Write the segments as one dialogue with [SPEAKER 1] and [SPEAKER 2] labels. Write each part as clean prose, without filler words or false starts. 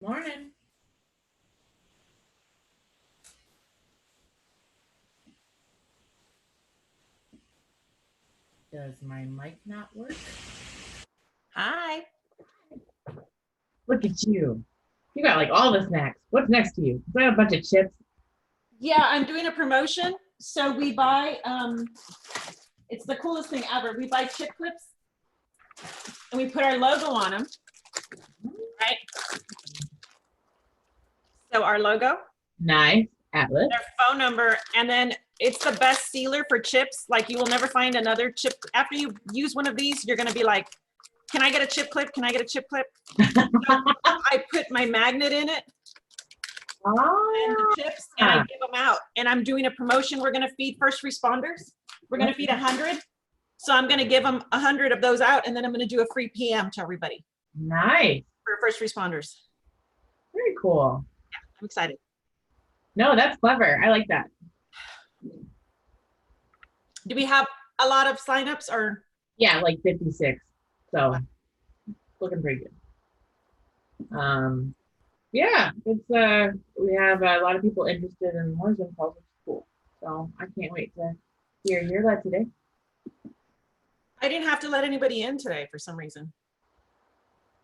[SPEAKER 1] Morning. Does my mic not work?
[SPEAKER 2] Hi.
[SPEAKER 1] Look at you. You got like all the snacks. What's next to you? Is that a bunch of chips?
[SPEAKER 2] Yeah, I'm doing a promotion. So we buy, it's the coolest thing ever. We buy chip clips and we put our logo on them, right? So our logo,
[SPEAKER 1] Nice. Atlas.
[SPEAKER 2] their phone number, and then it's the best sealer for chips. Like you will never find another chip. After you use one of these, you're going to be like, can I get a chip clip? Can I get a chip clip? So I put my magnet in it. And the chips, and I give them out. And I'm doing a promotion. We're going to feed first responders. We're going to feed 100. So I'm going to give them 100 of those out, and then I'm going to do a free PM to everybody.
[SPEAKER 1] Nice.
[SPEAKER 2] For first responders.
[SPEAKER 1] Very cool.
[SPEAKER 2] Yeah, I'm excited.
[SPEAKER 1] No, that's clever. I like that.
[SPEAKER 2] Do we have a lot of signups or?
[SPEAKER 1] Yeah, like 56. So looking pretty good. Yeah, it's we have a lot of people interested in more Zoom calls, which is cool. So I can't wait to hear that today.
[SPEAKER 2] I didn't have to let anybody in today for some reason.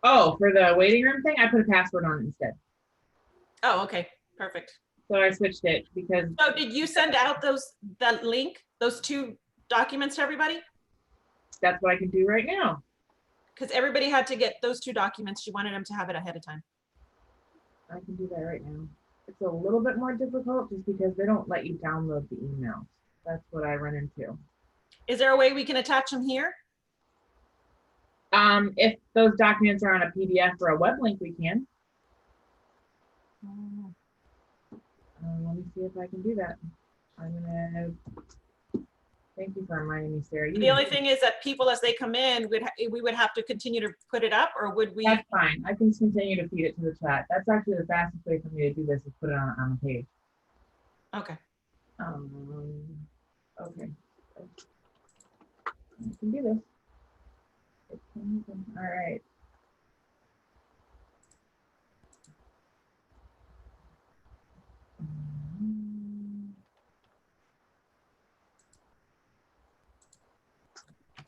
[SPEAKER 1] Oh, for the waiting room thing, I put a password on it instead.
[SPEAKER 2] Oh, okay, perfect.
[SPEAKER 1] So I switched it because.
[SPEAKER 2] So did you send out that link, those 2 documents to everybody?
[SPEAKER 1] That's what I can do right now.
[SPEAKER 2] Because everybody had to get those 2 documents. She wanted them to have it ahead of time.
[SPEAKER 1] I can do that right now. It's a little bit more difficult just because they don't let you download the emails. That's what I run into.
[SPEAKER 2] Is there a way we can attach them here?
[SPEAKER 1] If those documents are on a PDF or a web link, we can. Let me see if I can do that. I'm gonna. Thank you for reminding me, Sarah.
[SPEAKER 2] The only thing is that people, as they come in, we would have to continue to put it up, or would we?
[SPEAKER 1] That's fine. I can continue to feed it to the chat. That's actually the fastest way for me to do this is put it on the page.
[SPEAKER 2] Okay.
[SPEAKER 1] Okay. I can do this. All right.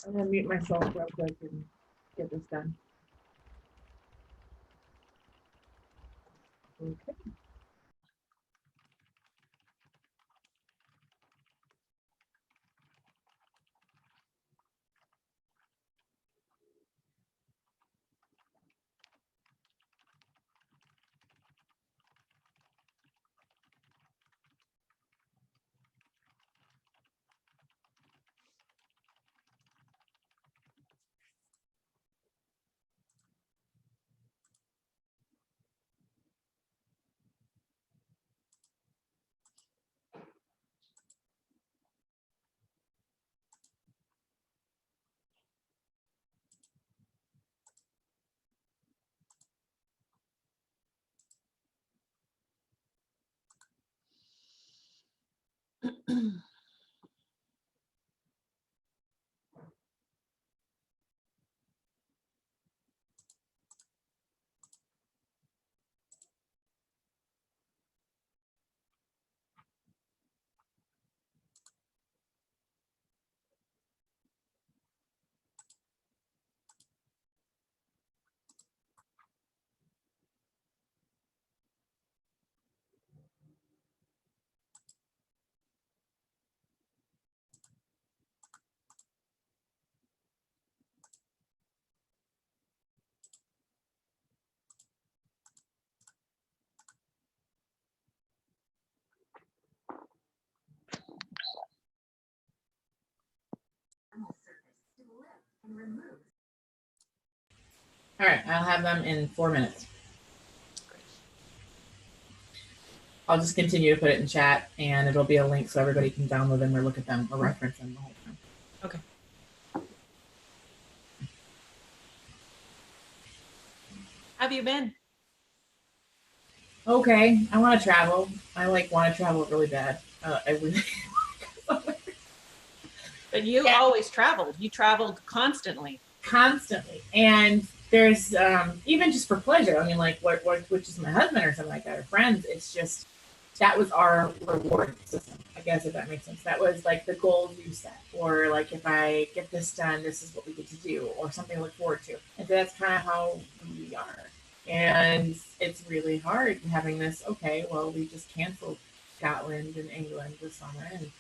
[SPEAKER 1] I'm gonna mute myself real quick and get this done. Okay. All right, I'll have them in 4 minutes. I'll just continue to put it in chat, and it'll be a link so everybody can download them or look at them or reference them the whole time.
[SPEAKER 2] Okay. How have you been?
[SPEAKER 1] Okay, I want to travel. I want to travel really bad. I really.
[SPEAKER 2] But you always traveled. You traveled constantly.
[SPEAKER 1] Constantly, and there's even just for pleasure. I mean, like what which is my husband or something like that, or friends. It's just that was our reward system. I guess if that makes sense. That was like the goals you set, or like if I get this done, this is what we get to do, or something to look forward to. And so that's kind of how we are. And it's really hard having this. Okay, well, we just canceled Scotland and England this summer, and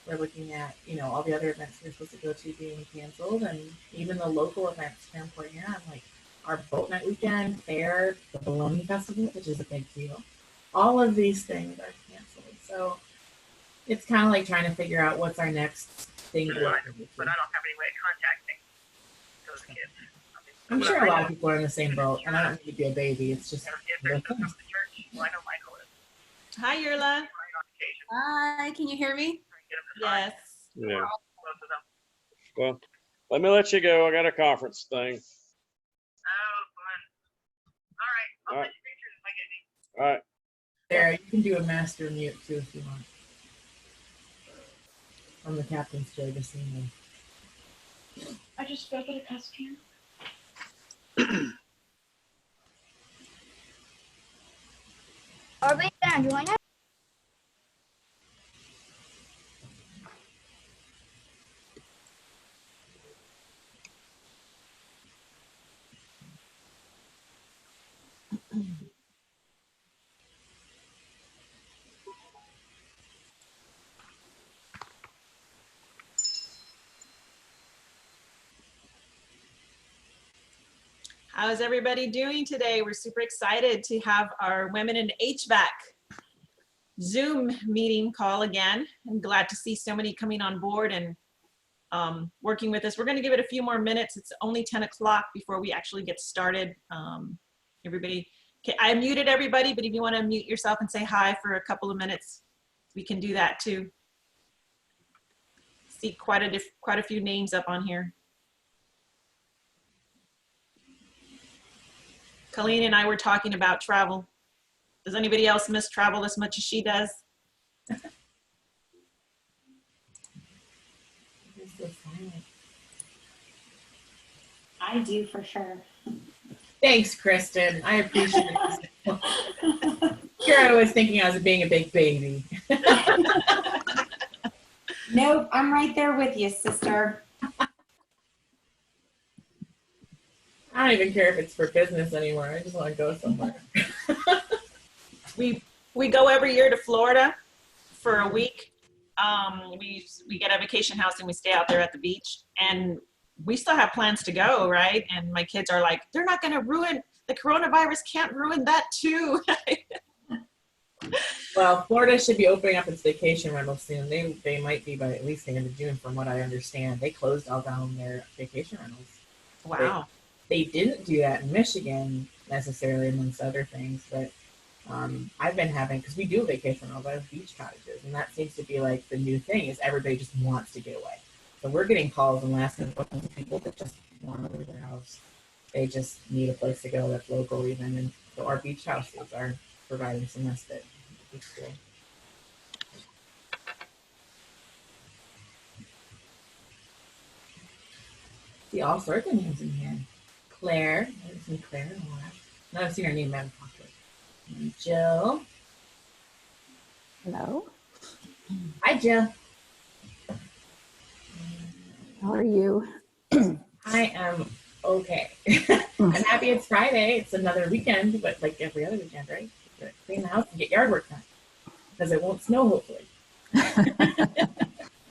[SPEAKER 1] we're looking at, all the other events we're supposed to go to being canceled, and even the local events here in Port Huron, like our boat night weekend, fair, the Bologna Festival, which is a big deal. All of these things are canceled. So it's kind of like trying to figure out what's our next thing.
[SPEAKER 3] But I don't have any way of contacting those kids.
[SPEAKER 1] I'm sure a lot of people are in the same boat, and I don't need to be a baby. It's just.
[SPEAKER 3] If they're come to church, well, I know Michael is.
[SPEAKER 2] Hi, Yurla.
[SPEAKER 3] On occasion.
[SPEAKER 4] Hi, can you hear me?
[SPEAKER 3] Get him to sign.
[SPEAKER 2] Yes.
[SPEAKER 5] Yeah.
[SPEAKER 3] Both of them.
[SPEAKER 5] Well, let me let you go. I got a conference thing.
[SPEAKER 3] Oh, fun. All right. I'll
[SPEAKER 5] All
[SPEAKER 3] send
[SPEAKER 5] right.
[SPEAKER 3] you pictures if I get any.
[SPEAKER 5] All right.
[SPEAKER 1] There, you can do a master mute too if you want. From the captain's chair, just so you know.
[SPEAKER 4] I just spoke at a customer.
[SPEAKER 6] Are we gonna join us?
[SPEAKER 2] How's everybody doing today? We're super excited to have our Women in HVAC Zoom meeting call again. I'm glad to see so many coming on board and working with us. We're going to give it a few more minutes. It's only 10 o'clock before we actually get started. Everybody, okay, I muted everybody, but if you want to mute yourself and say hi for a couple of minutes, we can do that too. See quite a few names up on here. Colleen and I were talking about travel. Does anybody else miss travel as much as she does?
[SPEAKER 4] I do for sure.
[SPEAKER 1] Thanks, Kristen. I appreciate it. Here I was thinking I was being a big baby.
[SPEAKER 4] Nope, I'm right there with you, sister.
[SPEAKER 1] I don't even care if it's for business anymore. I just want to go somewhere.
[SPEAKER 2] We go every year to Florida for a week. We get a vacation house and we stay out there at the beach, and we still have plans to go, right? And my kids are like, they're not going to ruin, the coronavirus can't ruin that too.
[SPEAKER 1] Well, Florida should be opening up its vacation rental soon. They might be by at least the end of June, from what I understand. They closed all down their vacation rentals.
[SPEAKER 2] Wow.
[SPEAKER 1] They didn't do that in Michigan necessarily, amongst other things, but I've been having, because we do vacation rentals, I have beach cottages, and that seems to be like the new thing, is everybody just wants to get away. So we're getting calls and asking questions of people that just want to leave their house. They just need a place to go that's local even, and so our beach houses are providing some respite. It's cool. See all sorts of names in here. Claire, I haven't seen Claire in a while. No, I've seen her name, I haven't talked to her. And Jill.
[SPEAKER 7] Hello,
[SPEAKER 1] Hi, Jill.
[SPEAKER 7] how are you?
[SPEAKER 1] I am okay. I'm happy it's Friday. It's another weekend, but like every other weekend, right? You gotta clean the house and get yard work done, because it won't snow, hopefully.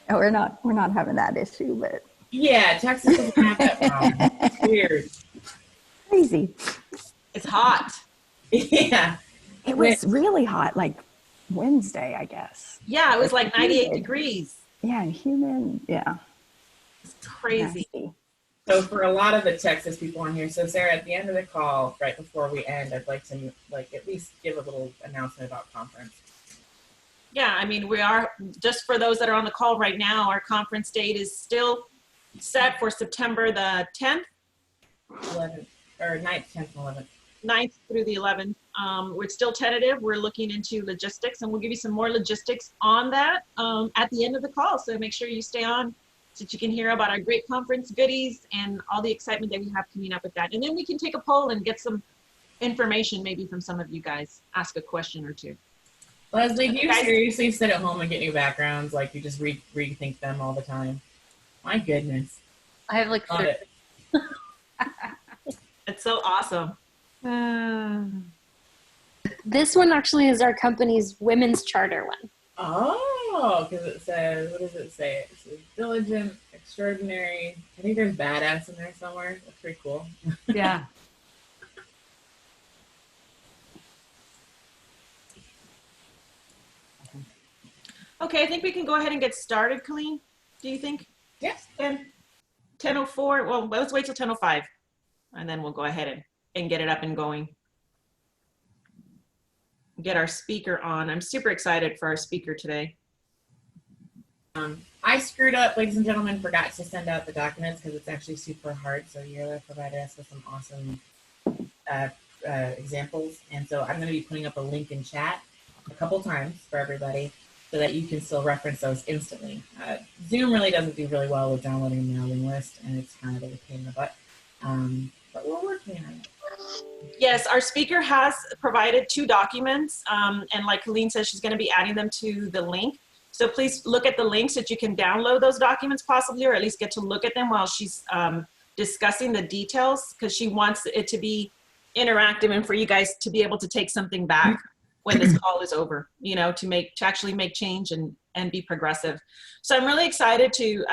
[SPEAKER 7] Oh, we're not having that issue, but
[SPEAKER 1] Yeah, Texas doesn't have that problem. It's weird.
[SPEAKER 7] crazy.
[SPEAKER 2] It's hot.
[SPEAKER 1] Yeah.
[SPEAKER 7] It was really hot, like Wednesday, I guess.
[SPEAKER 2] Yeah, it was like 98
[SPEAKER 7] Humid.
[SPEAKER 2] degrees.
[SPEAKER 7] Yeah, and humid. Yeah,
[SPEAKER 2] It's crazy.
[SPEAKER 7] nasty.
[SPEAKER 1] So for a lot of the Texas people on here, so Sarah, at the end of the call, right before we end, I'd like to at least give a little announcement about conference.
[SPEAKER 2] Yeah, I mean, we are, just for those that are on the call right now, our conference date is still set for September the 10th,
[SPEAKER 1] 11th or 9th, 10th, and 11th.
[SPEAKER 2] 9th through the 11th. We're still tentative. We're looking into logistics, and we'll give you some more logistics on that at the end of the call. So make sure you stay on so that you can hear about our great conference goodies and all the excitement that we have coming up with that. And then we can take a poll and get some information maybe from some of you guys, ask a question or two.
[SPEAKER 1] Leslie, do you
[SPEAKER 2] Guys-
[SPEAKER 1] seriously sit at home and get new backgrounds? Like you just rethink them all the time? My goodness.
[SPEAKER 8] I have like
[SPEAKER 1] Love it.
[SPEAKER 2] It's so awesome.
[SPEAKER 9] This one actually is our company's women's charter one.
[SPEAKER 1] Oh, because it says, what does it say? It says diligent, extraordinary. I think there's badass in there somewhere. That's pretty cool.
[SPEAKER 8] Yeah.
[SPEAKER 2] Okay, I think we can go ahead and get started, Colleen. Do you think?
[SPEAKER 1] Yes.
[SPEAKER 2] 10:04. Well, let's wait till 10:05, and then we'll go ahead and get it up and going. Get our speaker on. I'm super excited for our speaker today.
[SPEAKER 1] I screwed up, ladies and gentlemen, forgot to send out the documents because it's actually super hard. So Yerla provided us with some awesome examples. And so I'm going to be putting up a link in chat a couple times for everybody so that you can still reference those instantly. Zoom really doesn't do really well with downloading a mailing list, and it's kind of a pain in the butt. But we're working on it.
[SPEAKER 2] Yes, our speaker has provided 2 documents, and like Colleen says, she's going to be adding them to the link. So please look at the link so that you can download those documents possibly, or at least get to look at them while she's discussing the details, because she wants it to be interactive and for you guys to be able to take something back when this call is over, you know, to actually make change and be progressive. So I'm really excited to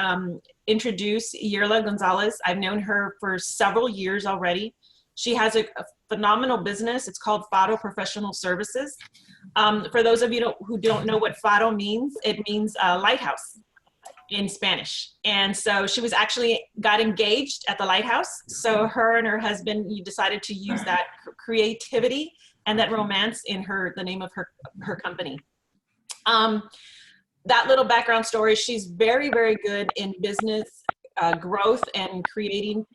[SPEAKER 2] introduce Yerla Gonzalez. I've known her for several years already. She has a phenomenal business. It's called Fado Professional Services. For those of you who don't know what Fado means, it means lighthouse in Spanish. And so she was actually got engaged at the lighthouse. So her and her husband, you decided to use that creativity and that romance in the name of her company. That little background story, she's very, very good in business growth and creating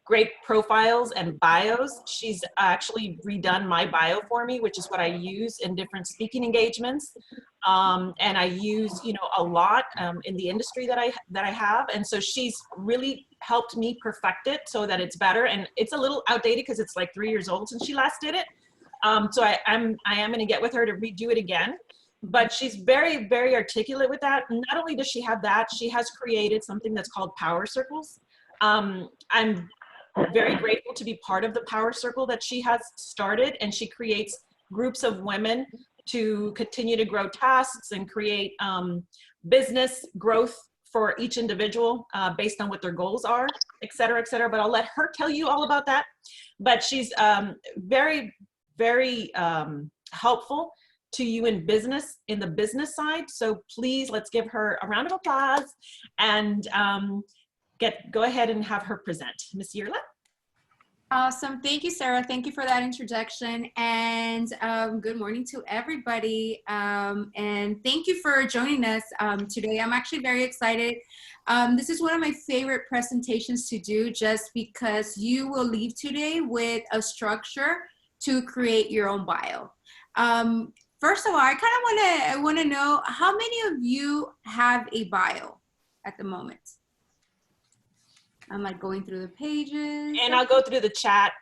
[SPEAKER 2] great profiles and bios. She's actually redone my bio for me, which is what I use in different speaking engagements. And I use, you know, a lot in the industry that I have. And so she's really helped me perfect it so that it's better. And it's a little outdated because it's like 3 years old since she last did it. So I am going to get with her to redo it again. But she's very, very articulate with that. Not only does she have that, she has created something that's called Power Circles. I'm very grateful to be part of the Power Circle that she has started, and she creates groups of women to continue to grow tasks and create business growth for each individual based on what their goals are, et cetera, et cetera. But I'll let her tell you all about that. But she's very, very helpful to you in business, in the business side. So please, let's give her a round of applause and go ahead and have her present. Ms. Yerla?
[SPEAKER 4] Awesome. Thank you, Sarah. Thank you for that introduction. And good morning to everybody. And thank you for joining us today. I'm actually very excited. This is one of my favorite presentations to do just because you will leave today with a structure to create your own bio. First of all, I want to know how many of you have a bio at the moment? I'm like going through the pages.
[SPEAKER 2] And I'll go through the chat.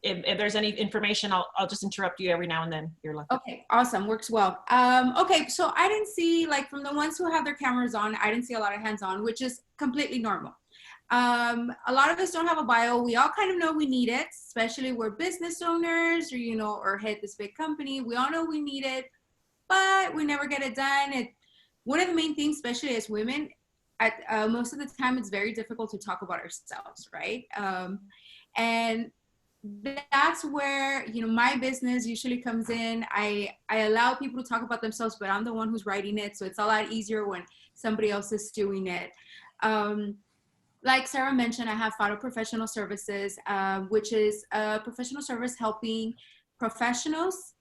[SPEAKER 2] If there's any information, I'll just interrupt you every now and then. You're lucky.
[SPEAKER 4] Okay, awesome, works well. Okay, so I didn't see, like from the ones who have their cameras on, I didn't see a lot of hands on, which is completely normal. A lot of us don't have a bio. We all kind of know we need it, especially we're business owners or, you know, or head this big company. We all know we need it, but we never get it done. One of the main things, especially as women, most of the time it's very difficult to talk about ourselves, right? And that's where, you know, my business usually comes in. I allow people to talk about themselves, but I'm the one who's writing it, so it's a lot easier when somebody else is doing it. Like Sarah mentioned, I have Fado Professional Services, which is a professional service helping professionals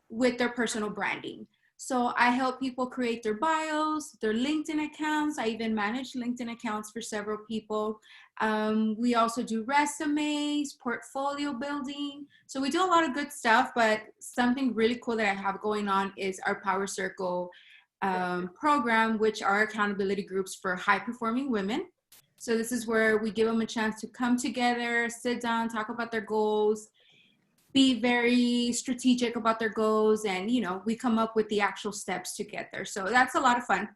[SPEAKER 4] with their personal branding. So I help people create their bios, their LinkedIn accounts. I even manage LinkedIn accounts for several people. We also do resumes, portfolio building. So we do a lot of good stuff, but something really cool that I have going on is our Power Circle program, which are accountability groups for high-performing women. So this is where we give them a chance to come together, sit down, talk about their goals, be very strategic about their goals, and we come up with the actual steps to get there. So that's a lot of fun.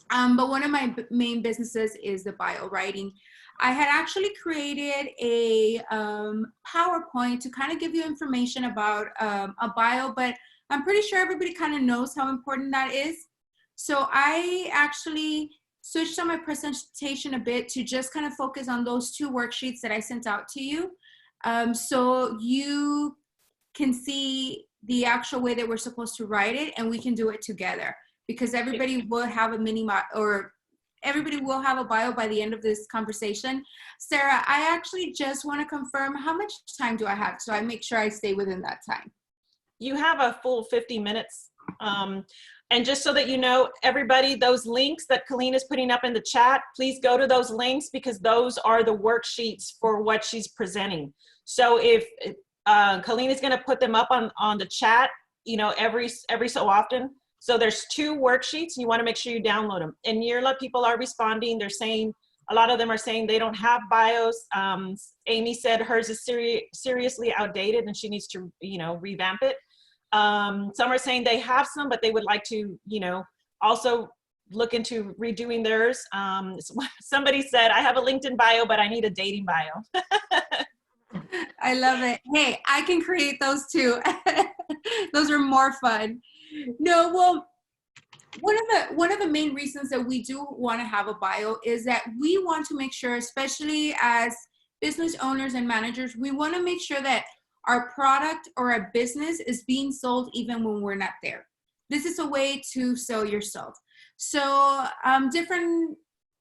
[SPEAKER 4] But one of my main businesses is the bio writing. I had actually created a PowerPoint to kind of give you information about a bio, but I'm pretty sure everybody kind of knows how important that is. So I actually switched on my presentation a bit to just kind of focus on those 2 worksheets that I sent out to you. So you can see the actual way that we're supposed to write it, and we can do it together, because everybody will have everybody will have a bio by the end of this conversation. Sarah, I actually just want to confirm, how much time do I have, so I make sure I stay within that time?
[SPEAKER 2] You have a full 50 minutes. And just so that you know, everybody, those links that Colleen is putting up in the chat, please go to those links, because those are the worksheets for what she's presenting. So if Colleen is going to put them up on the chat, every so often. So there's 2 worksheets, and you want to make sure you download them. And Nirla, people are responding. They're saying, a lot of them are saying they don't have bios. Amy said hers is seriously outdated and she needs to, revamp it. Some are saying they have some, but they would like to, also look into redoing theirs. Somebody said, I have a LinkedIn bio, but I need a dating bio.
[SPEAKER 4] I love it. Hey, I can create those too. Those are more fun. No, well, one of the main reasons that we do want to have a bio is that we want to make sure, especially as business owners and managers, we want to make sure that our product or our business is being sold even when we're not there. This is a way to sell yourself. So different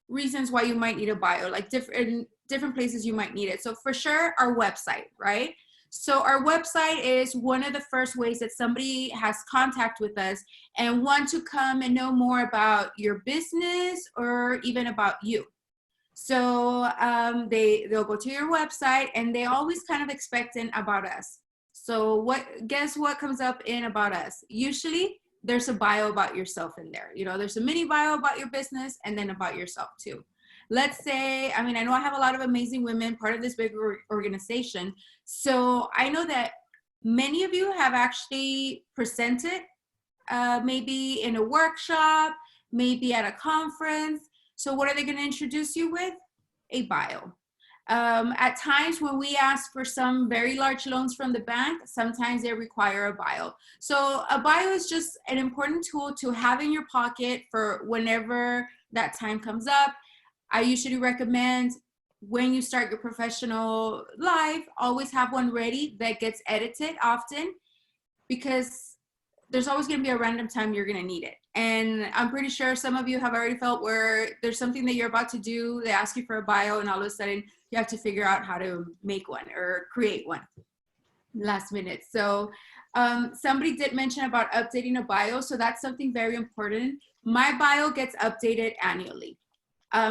[SPEAKER 4] reasons why you might need a bio, like different places you might need it. So for sure, our website, right? So our website is one of the first ways that somebody has contact with us and want to come and know more about your business or even about you. So they'll go to your website and they always kind of expecting about us. So guess what comes up in about us? Usually there's a bio about yourself in there. There's a mini bio about your business and then about yourself too. Let's say, I know I have a lot of amazing women, part of this big organization. So I know that many of you have actually presented, maybe in a workshop, maybe at a conference. So what are they going to introduce you with? A bio. At times when we ask for some very large loans from the bank, sometimes they require a bio. So a bio is just an important tool to have in your pocket for whenever that time comes up. I usually recommend when you start your professional life, always have one ready that gets edited often, because there's always going to be a random time you're going to need it. And I'm pretty sure some of you have already felt where there's something that you're about to do, they ask you for a bio, and all of a sudden you have to figure out how to make one or create one last minute. So somebody did mention about updating a bio. So that's something very important. My bio gets updated annually.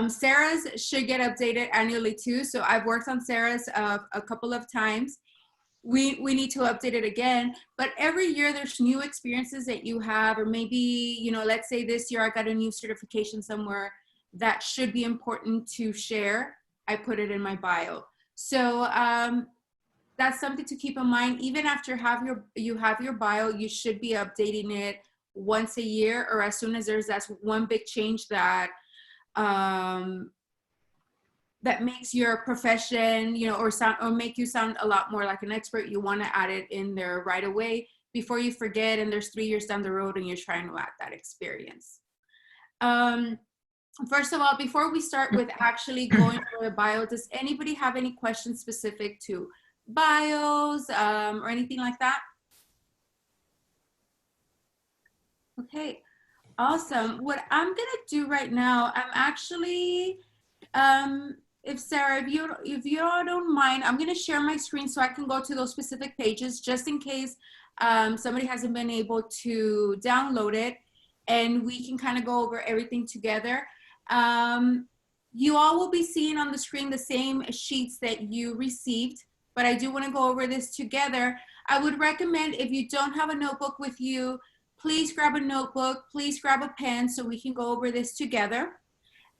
[SPEAKER 4] Sarah's should get updated annually too. So I've worked on Sarah's a couple of times. We need to update it again, but every year there's new experiences that you have, or maybe, let's say this year I got a new certification somewhere that should be important to share. I put it in my bio. So that's something to keep in mind. Even after you have your bio, you should be updating it once a year, or as soon as there's that one big change that that makes your profession, or make you sound a lot more like an expert. You want to add it in there right away before you forget, and there's 3 years down the road and you're trying to add that experience. First of all, before we start with actually going through a bio, does anybody have any questions specific to bios or anything like that? Okay, awesome. What I'm gonna do right now, I'm actually, if Sarah, if you all don't mind, I'm gonna share my screen so I can go to those specific pages just in case somebody hasn't been able to download it, and we can kind of go over everything together. You all will be seeing on the screen the same sheets that you received, but I do want to go over this together. I would recommend, if you don't have a notebook with you, please grab a notebook, please grab a pen so we can go over this together.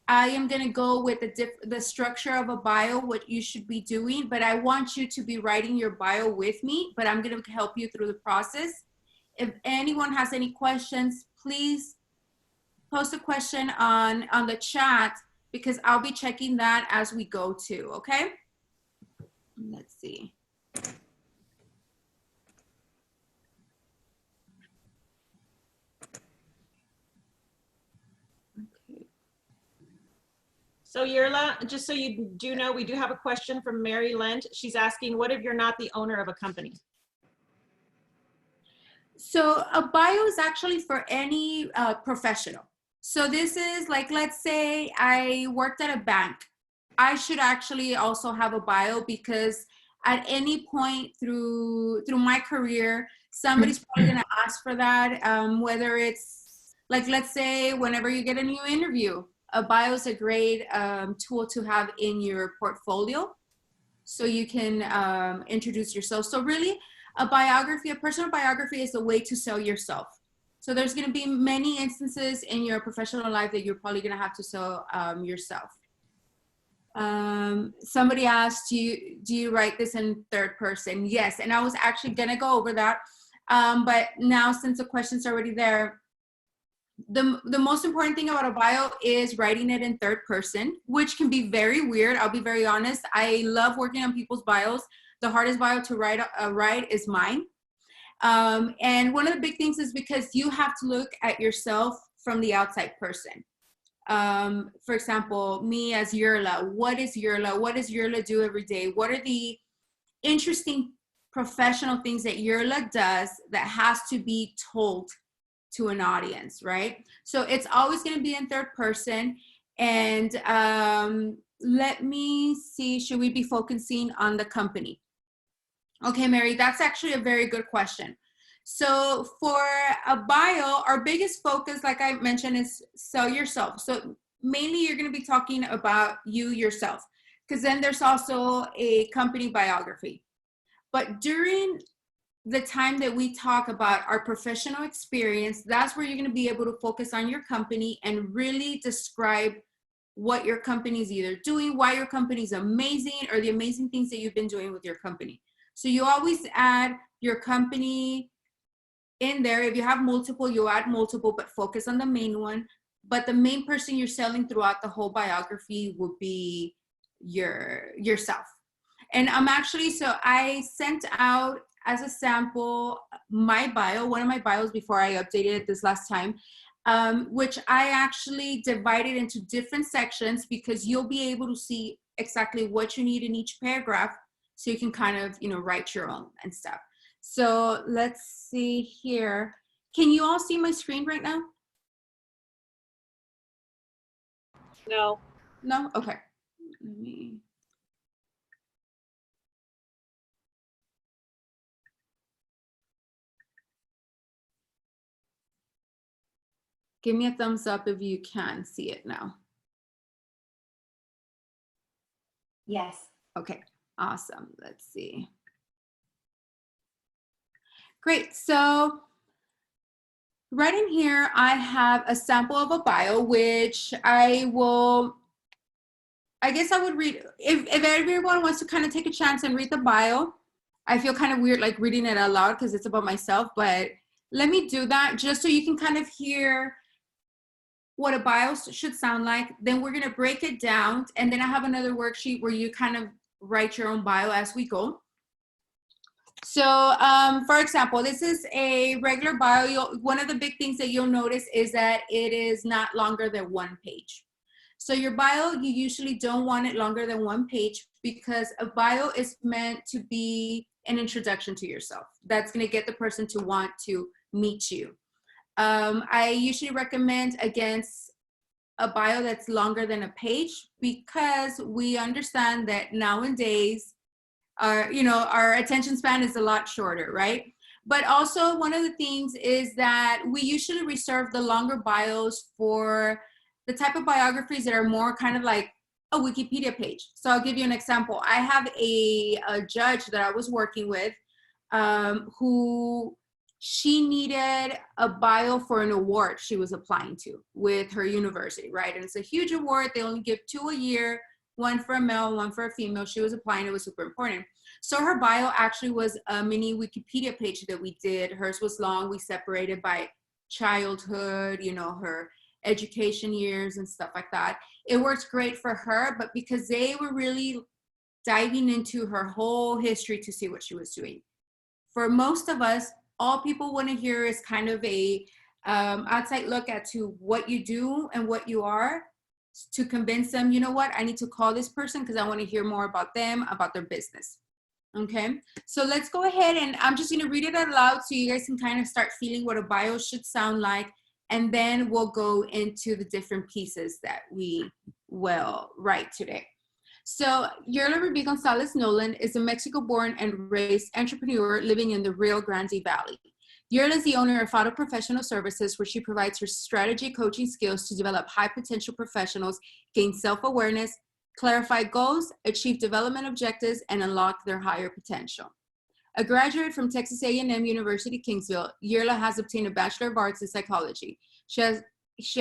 [SPEAKER 4] I am going to go with the structure of a bio, what you should be doing, but I want you to be writing your bio with me, but I'm going to help you through the process. If anyone has any questions, please post a question on the chat, because I'll be checking that as we go too, okay? Let's see. Okay.
[SPEAKER 2] So Yerla, just so you do know, we do have a question from Mary Lent. She's asking, what if you're not the owner of a company?
[SPEAKER 4] So a bio is actually for any professional. So this is like, let's say I worked at a bank. I should actually also have a bio, because at any point through my career, somebody's probably gonna ask for that. Whether it's like, let's say whenever you get a new interview, a bio is a great tool to have in your portfolio, so you can introduce yourself. So really, a biography, a personal biography, is a way to sell yourself. So there's going to be many instances in your professional life that you're probably going to have to sell yourself. Somebody asked, do you write this in third person? Yes, and I was actually going to go over that. But now, since the question's already there, the most important thing about a bio is writing it in third person, which can be very weird. I'll be very honest. I love working on people's bios. The hardest bio to write is mine. And one of the big things is because you have to look at yourself from the outside person. For example, me as Yerla, what is Yerla? What does Yerla do every day? What are the interesting professional things that Yerla does that has to be told to an audience, right? So it's always going to be in third person. And let me see, should we be focusing on the company? Okay, Mary, that's actually a very good question. So for a bio, our biggest focus, like I mentioned, is sell yourself. So mainly you're going to be talking about you yourself, because then there's also a company biography. But during the time that we talk about our professional experience, that's where you're going to be able to focus on your company and really describe what your company is either doing, why your company is amazing, or the amazing things that you've been doing with your company. So you always add your company in there. If you have multiple, you add multiple, but focus on the main one. But the main person you're selling throughout the whole biography would be yourself. And I'm actually, so I sent out as a sample my bio, one of my bios before I updated it this last time, which I actually divided into different sections, because you'll be able to see exactly what you need in each paragraph, so you can kind of, write your own and stuff. So let's see here. Can you all see my screen right now?
[SPEAKER 2] No.
[SPEAKER 4] No? Okay. Let me. Give me a thumbs up if you can see it now.
[SPEAKER 8] Yes.
[SPEAKER 4] Okay, awesome. Let's see. Great. So right in here, I have a sample of a bio, which I guess I would read. If everyone wants to kind of take a chance and read the bio, I feel kind of weird like reading it out loud because it's about myself, but let me do that just so you can kind of hear what a bio should sound like. Then we're going to break it down. And then I have another worksheet where you kind of write your own bio as we go. So for example, this is a regular bio. One of the big things that you'll notice is that it is not longer than 1 page. So your bio, you usually don't want it longer than 1 page, because a bio is meant to be an introduction to yourself. That's going to get the person to want to meet you. I usually recommend against a bio that's longer than a page, because we understand that nowadays our attention span is a lot shorter, right? But also one of the things is that we usually reserve the longer bios for the type of biographies that are more kind of like a Wikipedia page. So I'll give you an example. I have a judge that I was working with who she needed a bio for an award she was applying to with her university, right? And it's a huge award. They only give 2 a year, one for a male, one for a female. She was applying. It was super important. So her bio actually was a mini Wikipedia page that we did. Hers was long. We separated by childhood, you know, her education years and stuff like that. It works great for her, but because they were really diving into her whole history to see what she was doing. For most of us, all people want to hear is kind of a outside look at to what you do and what you are, to convince them, you know what, I need to call this person because I want to hear more about them, about their business. Okay, so let's go ahead and I'm just going to read it out loud so you guys can kind of start feeling what a bio should sound like, and then we'll go into the different pieces that we will write today. So Yerla Ruby Gonzalez Nolan is a Mexico-born and raised entrepreneur living in the Rio Grande Valley. Yerla is the owner of Fado Professional Services, where she provides her strategy coaching skills to develop high-potential professionals, gain self-awareness, clarify goals, achieve development objectives, and unlock their higher potential. A graduate from Texas A&M University, Kingsville, Yerla has obtained a Bachelor of Arts in Psychology. She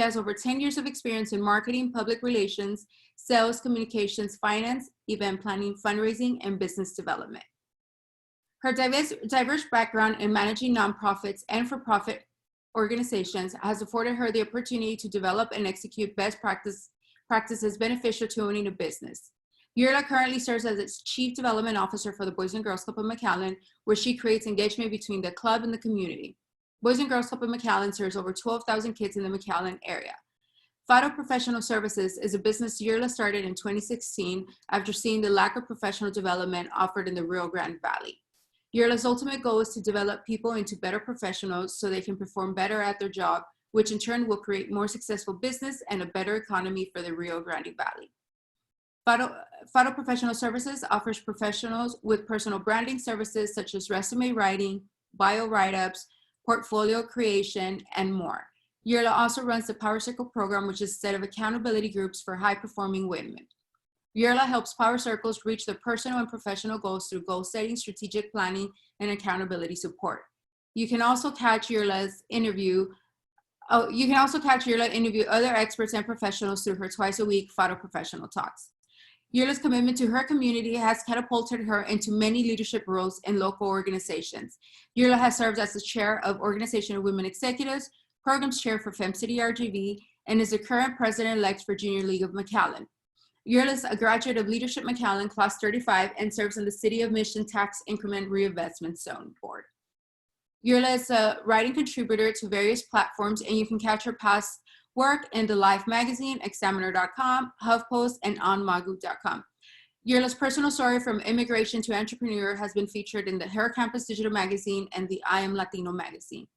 [SPEAKER 4] has over 10 years of experience in marketing, public relations, sales, communications, finance, event planning, fundraising, and business development. Her diverse background in managing nonprofits and for-profit organizations has afforded her the opportunity to develop and execute best practices beneficial to owning a business. Yerla currently serves as its Chief Development Officer for the Boys and Girls Club of McAllen, where she creates engagement between the club and the community. Boys and Girls Club of McAllen serves over 12,000 kids in the McAllen area. Fado Professional Services is a business Yerla started in 2016 after seeing the lack of professional development offered in the Rio Grande Valley. Yerla's ultimate goal is to develop people into better professionals so they can perform better at their job, which in turn will create more successful business and a better economy for the Rio Grande Valley. Fado Professional Services offers professionals with personal branding services such as resume writing, bio write-ups, portfolio creation, and more. Yerla also runs the Power Circle program, which is a set of accountability groups for high-performing women. Yerla helps Power Circles reach their personal and professional goals through goal setting, strategic planning, and accountability support. You can also catch Yerla's interview. You can also catch Yerla interview other experts and professionals through her twice-a-week Fado Professional Talks. Yerla's commitment to her community has catapulted her into many leadership roles in local organizations. Yerla has served as the chair of Organization of Women Executives, programs chair for FemCity RGV, and is the current president-elect for Junior League of McAllen. Yerla is a graduate of Leadership McAllen, Class 35, and serves on the City of Mission Tax Increment Reinvestment Zone Board. Yerla is a writing contributor to various platforms, and you can catch her past work in the Life magazine, Examiner.com, HuffPost, and OnMagu.com. Yerla's personal story from immigration to entrepreneur has been featured in the Her Campus Digital Magazine and the I Am Latino magazine.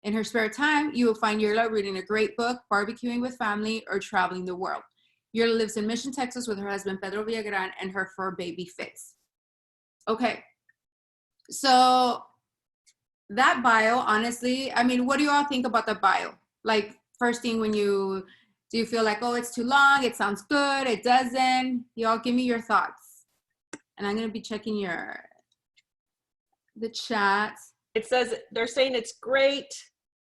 [SPEAKER 4] In her spare time, you will find Yerla reading a great book, barbecuing with family, or traveling the world. Yerla lives in Mission, Texas with her husband, Pedro Villagran, and her fur baby, Fitz. Okay, so that bio, honestly, I mean, what do you all think about the bio? Like, first thing when do you feel like, oh, it's too long, it sounds good, it doesn't? Y'all give me your thoughts. And I'm gonna be checking the chat.
[SPEAKER 2] It says, they're saying it's great.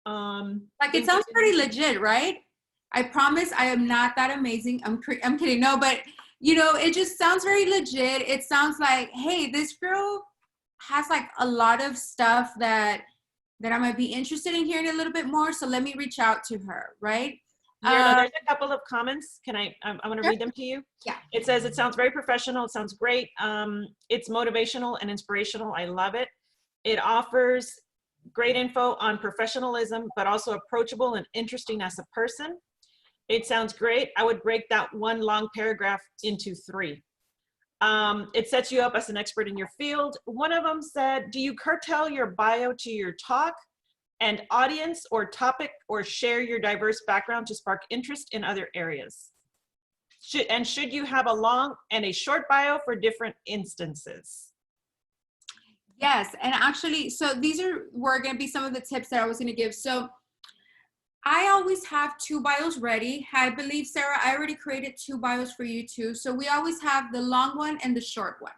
[SPEAKER 4] Like, it sounds pretty legit, right? I promise I am not that amazing. I'm kidding. No, but you know, it just sounds very legit. It sounds like, hey, this girl has like a lot of stuff that I might be interested in hearing a little bit more. So let me reach out to her, right?
[SPEAKER 2] There's a couple of comments. I'm going to read them to you.
[SPEAKER 4] Yeah.
[SPEAKER 2] It says, it sounds very professional. It sounds great. It's motivational and inspirational. I love it. It offers great info on professionalism, but also approachable and interesting as a person. It sounds great. I would break that one long paragraph into 3. It sets you up as an expert in your field. One of them said, do you curtail your bio to your talk and audience or topic, or share your diverse background to spark interest in other areas? Should you have a long and a short bio for different instances?
[SPEAKER 4] Yes, and actually, so were going to be some of the tips that I was going to give. So I always have 2 bios ready. I believe, Sarah, I already created 2 bios for you too. So we always have the long one and the short one.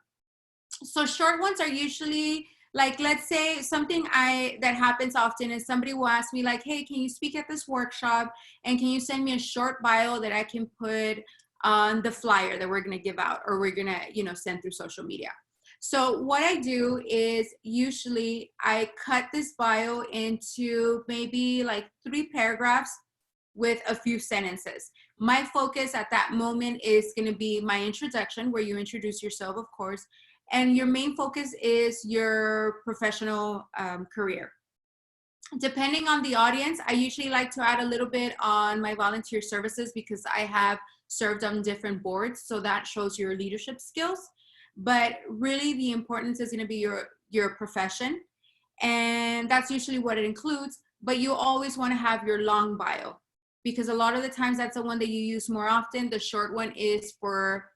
[SPEAKER 4] So short ones are usually Like, let's say something that happens often is somebody will ask me like, hey, can you speak at this workshop? And can you send me a short bio that I can put on the flyer that we're going to give out, or we're going to, send through social media. So what I do is usually I cut this bio into maybe like 3 paragraphs with a few sentences. My focus at that moment is going to be my introduction, where you introduce yourself, of course, and your main focus is your professional career. Depending on the audience, I usually like to add a little bit on my volunteer services, because I have served on different boards, so that shows your leadership skills. But really the importance is going to be your profession, and that's usually what it includes. But you always want to have your long bio, because a lot of the times that's the one that you use more often. The short one is for,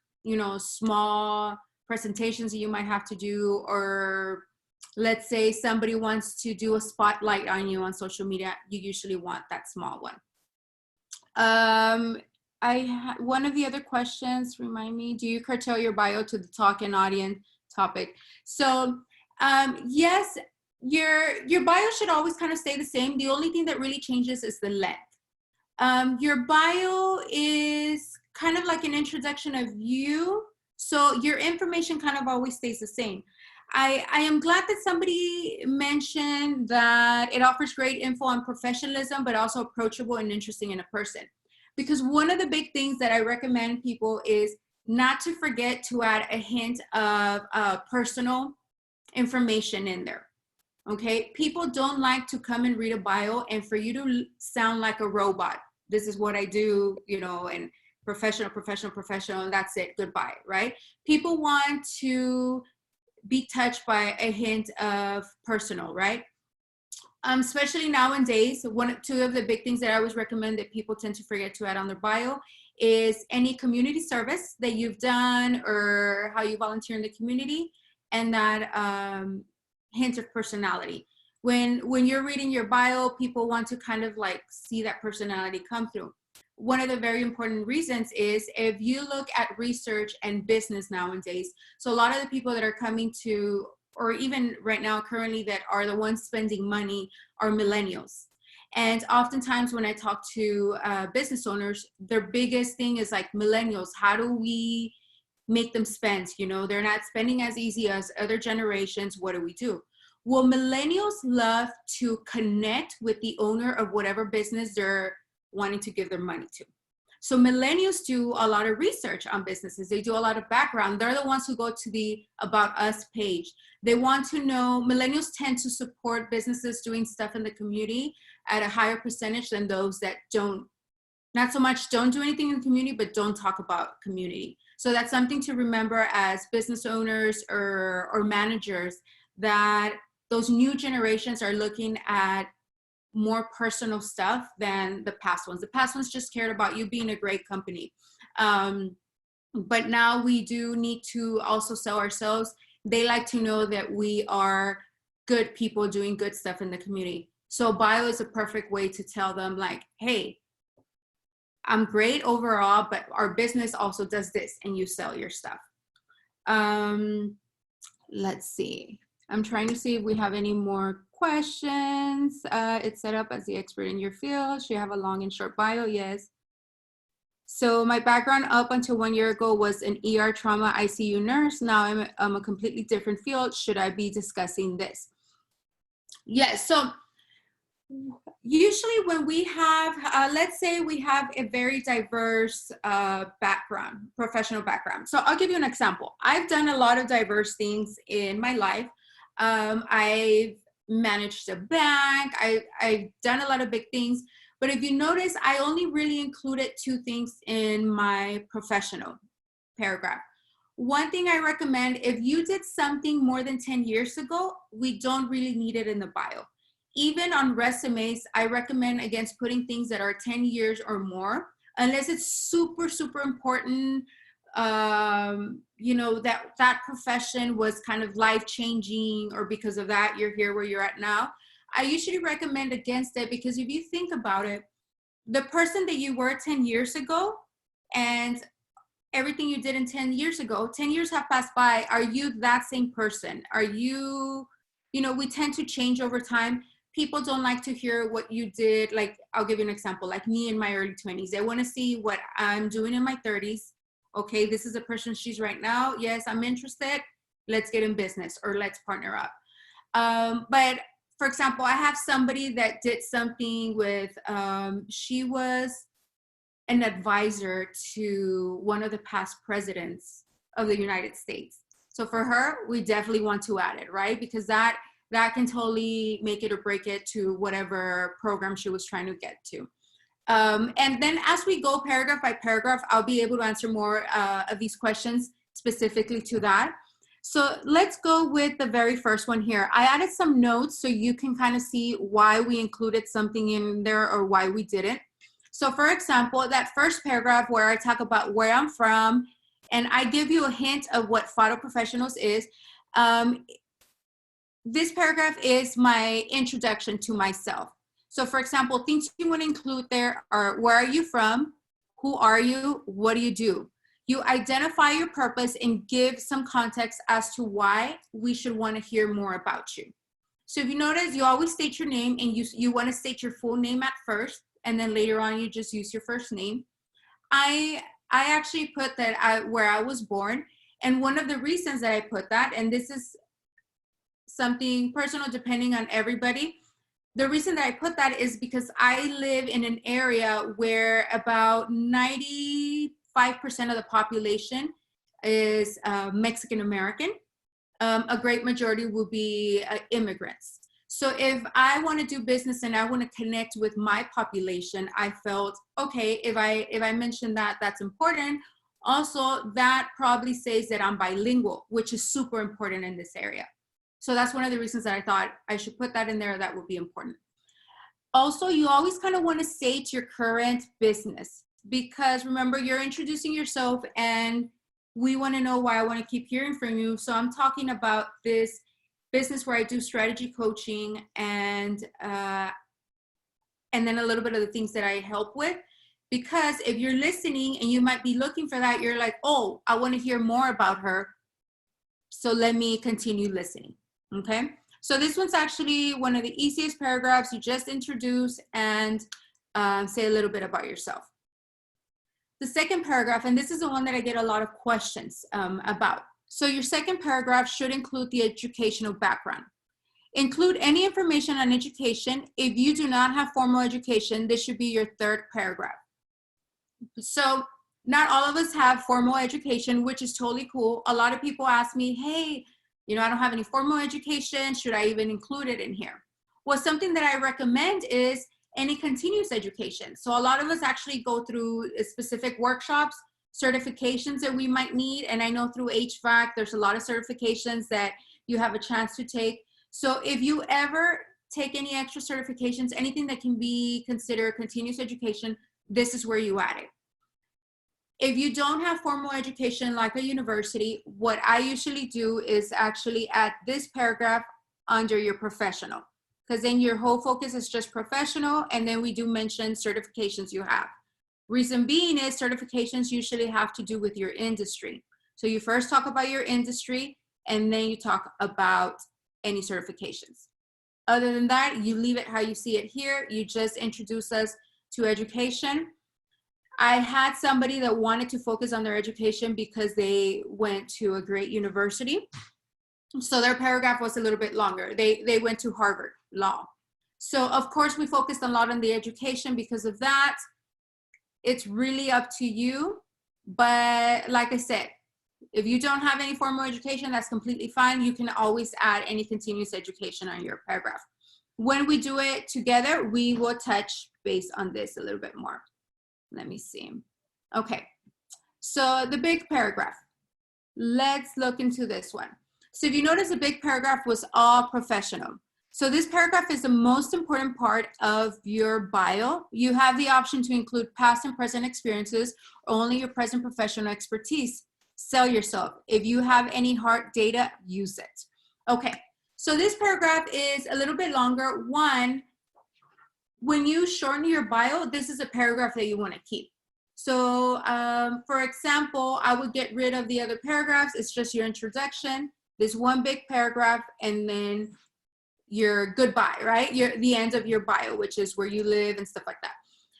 [SPEAKER 4] small presentations that you might have to do, or let's say somebody wants to do a spotlight on you on social media, you usually want that small one. One of the other questions, remind me, do you curtail your bio to the talk and audience topic? So yes, your bio should always kind of stay the same. The only thing that really changes is the length. Your bio is kind of like an introduction of you, so your information kind of always stays the same. I am glad that somebody mentioned that it offers great info on professionalism, but also approachable and interesting in a person. Because one of the big things that I recommend people is not to forget to add a hint of personal information in there. Okay, people don't like to come and read a bio and for you to sound like a robot. This is what I do, and professional, and that's it, goodbye, right? People want to be touched by a hint of personal, right? Especially nowadays, two of the big things that I always recommend that people tend to forget to add on their bio is any community service that you've done or how you volunteer in the community, and that hint of personality. When you're reading your bio, people want to kind of like see that personality come through. One of the very important reasons is if you look at research and business nowadays, so a lot of the people that are coming to, or even right now currently, that are the ones spending money are millennials. And oftentimes when I talk to business owners, their biggest thing is like, millennials, how do we make them spend? They're not spending as easy as other generations. What do we do? Well, millennials love to connect with the owner of whatever business they're wanting to give their money to. So millennials do a lot of research on businesses. They do a lot of background. They're the ones who go to the About Us page. They want to know, millennials tend to support businesses doing stuff in the community at a higher percentage than those that don't do anything in the community, but don't talk about community. So that's something to remember as business owners or managers, that those new generations are looking at more personal stuff than the past ones. The past ones just cared about you being a great company. But now we do need to also sell ourselves. They like to know that we are good people doing good stuff in the community. So bio is a perfect way to tell them like, hey, I'm great overall, but our business also does this, and you sell your stuff. Let's see. I'm trying to see if we have any more questions. It's set up as the expert in your field. Should you have a long and short bio? Yes. So my background up until 1 year ago was an ER trauma ICU nurse. Now I'm a completely different field. Should I be discussing this? Yes. So usually when we have, let's say we have a very diverse background, professional background. So I'll give you an example. I've done a lot of diverse things in my life. I've managed a bank. I've done a lot of big things. But if you notice, I only really included 2 things in my professional paragraph. One thing I recommend, if you did something more than 10 years ago, we don't really need it in the bio. Even on resumes, I recommend against putting things that are 10 years or more, unless it's super, super important. That profession was kind of life-changing, or because of that, you're here where you're at now. I usually recommend against it, because if you think about it, the person that you were 10 years ago and everything you did in 10 years ago, 10 years have passed by. Are you that same person? Are you you know, we tend to change over time. People don't like to hear what you did. Like, I'll give you an example, like me in my early 20s. They want to see what I'm doing in my 30s. Okay, this is the person she's right now. Yes, I'm interested. Let's get in business or let's partner up. But for example, I have somebody that did something with, she was an advisor to one of the past presidents of the United States. So for her, we definitely want to add it, right? Because that can totally make it or break it to whatever program she was trying to get to. And then as we go paragraph by paragraph, I'll be able to answer more of these questions specifically to that. So let's go with the very first one here. I added some notes so you can kind of see why we included something in there or why we didn't. So for example, that first paragraph where I talk about where I'm from, and I give you a hint of what Photo Professionals is. This paragraph is my introduction to myself. So for example, things you want to include there are, where are you from? Who are you? What do you do? You identify your purpose and give some context as to why we should want to hear more about you. So if you notice, you always state your name, and you want to state your full name at first, and then later on you just use your first name. I actually put that where I was born, and one of the reasons that I put that, and this is something personal depending on everybody, the reason that I put that is because I live in an area where about 95% of the population is Mexican American. A great majority will be immigrants. So if I want to do business and I want to connect with my population, I felt, okay, if I mention that, that's important. Also, that probably says that I'm bilingual, which is super important in this area. So that's one of the reasons that I thought I should put that in there. That would be important. Also, you always kind of want to state your current business, because remember, you're introducing yourself and we want to know why. I want to keep hearing from you. So I'm talking about this business where I do strategy coaching and then a little bit of the things that I help with. Because if you're listening and you might be looking for that, you're like, oh, I want to hear more about her. So let me continue listening. Okay. So this one's actually one of the easiest paragraphs. You just introduce and say a little bit about yourself. The second paragraph, and this is the one that I get a lot of questions about. So your second paragraph should include the educational background. Include any information on education. If you do not have formal education, this should be your third paragraph. So not all of us have formal education, which is totally cool. A lot of people ask me, hey, you know, I don't have any formal education. Should I even include it in here? Well, something that I recommend is any continuous education. So a lot of us actually go through specific workshops, certifications that we might need. And I know through HVAC, there's a lot of certifications that you have a chance to take. So if you ever take any extra certifications, anything that can be considered continuous education, this is where you add it. If you don't have formal education like a university, what I usually do is actually add this paragraph under your professional, because then your whole focus is just professional, and then we do mention certifications you have. Reason being is certifications usually have to do with your industry. So you first talk about your industry, and then you talk about any certifications. Other than that, you leave it how you see it here. You just introduce us to education. I had somebody that wanted to focus on their education because they went to a great university. So their paragraph was a little bit longer. They went to Harvard Law. So of course we focused a lot on the education because of that. It's really up to you. But like I said, if you don't have any formal education, that's completely fine. You can always add any continuous education on your paragraph. When we do it together, we will touch base on this a little bit more. Let me see. Okay, so the big paragraph. Let's look into this one. So if you notice, the big paragraph was all professional. So this paragraph is the most important part of your bio. You have the option to include past and present experiences, or only your present professional expertise. Sell yourself. If you have any hard data, use it. Okay, so this paragraph is a little bit longer. One, when you shorten your bio, this is a paragraph that you want to keep. So for example, I would get rid of the other paragraphs. It's just your introduction, this one big paragraph, and then your goodbye, right? The end of your bio, which is where you live and stuff like that.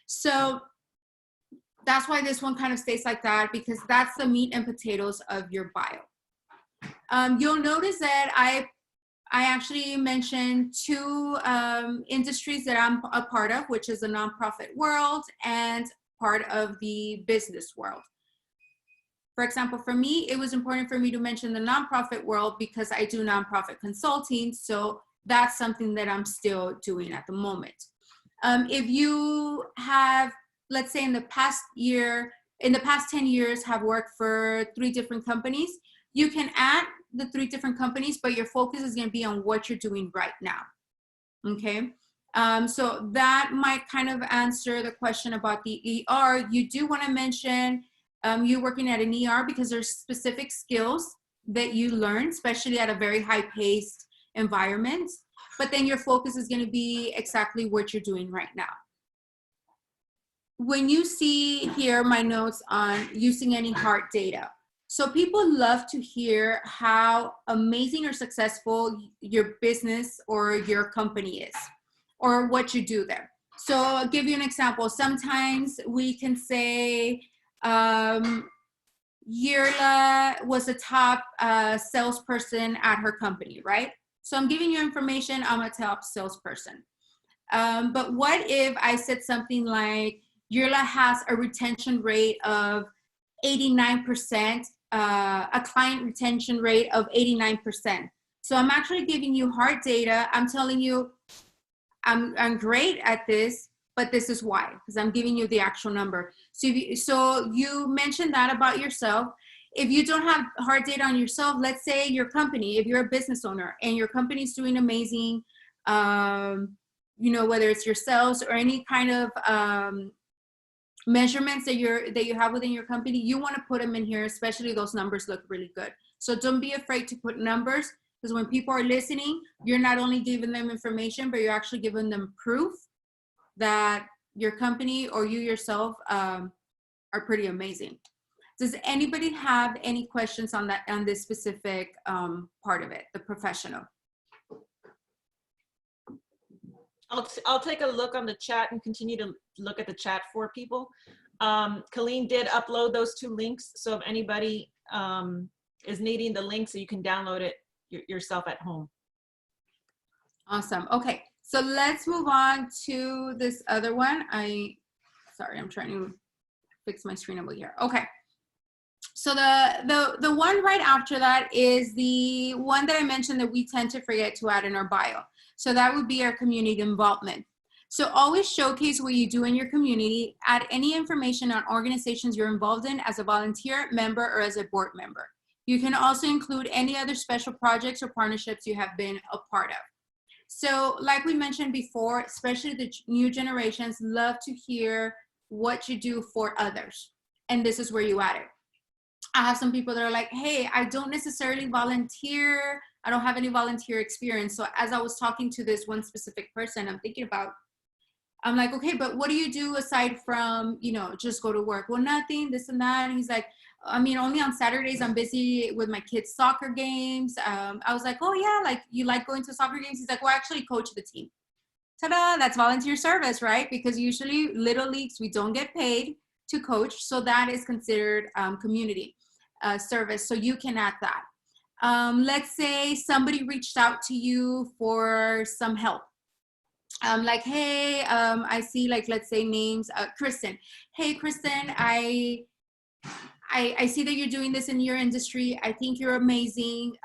[SPEAKER 4] So that's why this one kind of stays like that, because that's the meat and potatoes of your bio. You'll notice that I actually mentioned two industries that I'm a part of, which is the nonprofit world and part of the business world. For example, for me, it was important for me to mention the nonprofit world because I do nonprofit consulting. So that's something that I'm still doing at the moment. If you have, let's say in the past 10 years have worked for 3 different companies, you can add the 3 different companies, but your focus is going to be on what you're doing right now. Okay. So that might kind of answer the question about the ER. You do want to mention you working at an ER because there's specific skills that you learn, especially at a very high-paced environment. But then your focus is going to be exactly what you're doing right now. When you see here my notes on using any hard data, so people love to hear how amazing or successful your business or your company is, or what you do there. So I'll give you an example. Sometimes we can say, Yirla was a top salesperson at her company, right? So I'm giving you information, I'm a top salesperson. But what if I said something like, Yirla has a retention rate of 89%, a client retention rate of 89%. So I'm actually giving you hard data. I'm telling you, I'm great at this, but this is why, because I'm giving you the actual number. So you mentioned that about yourself. If you don't have hard data on yourself, let's say your company, if you're a business owner and your company's doing amazing, you know, whether it's your sales or any kind of measurements that you have within your company, you want to put them in here, especially those numbers look really good. So don't be afraid to put numbers, because when people are listening, you're not only giving them information, but you're actually giving them proof that your company or you yourself are pretty amazing. Does anybody have any questions on this specific part of it, the professional?
[SPEAKER 2] I'll take a look on the chat and continue to look at the chat for people. Colleen did upload those 2 links. So if anybody is needing the link, so you can download it yourself at home.
[SPEAKER 4] Awesome. Okay. So let's move on to this other one. Sorry, I'm trying to fix my screen over here. Okay. So the one right after that is the one that I mentioned that we tend to forget to add in our bio. So that would be our community involvement. So always showcase what you do in your community. Add any information on organizations you're involved in as a volunteer, member, or as a board member. You can also include any other special projects or partnerships you have been a part of. So like we mentioned before, especially the new generations love to hear what you do for others. And this is where you add it. I have some people that are like, hey, I don't necessarily volunteer. I don't have any volunteer experience. So as I was talking to this one specific person, I'm like, okay, but what do you do aside from, you know, just go to work? Well, nothing, this and that. And he's like, I mean, only on Saturdays I'm busy with my kids' soccer games. I was like, oh yeah, like you like going to soccer games? He's like, well, I actually coach the team. Ta-da, that's volunteer service, right? Because usually little leagues, we don't get paid to coach. So that is considered community service. So you can add that. Let's say somebody reached out to you for some help. Like, hey, I see, like, let's say names, Kristen. Hey, Kristen, I see that you're doing this in your industry. I think you're amazing.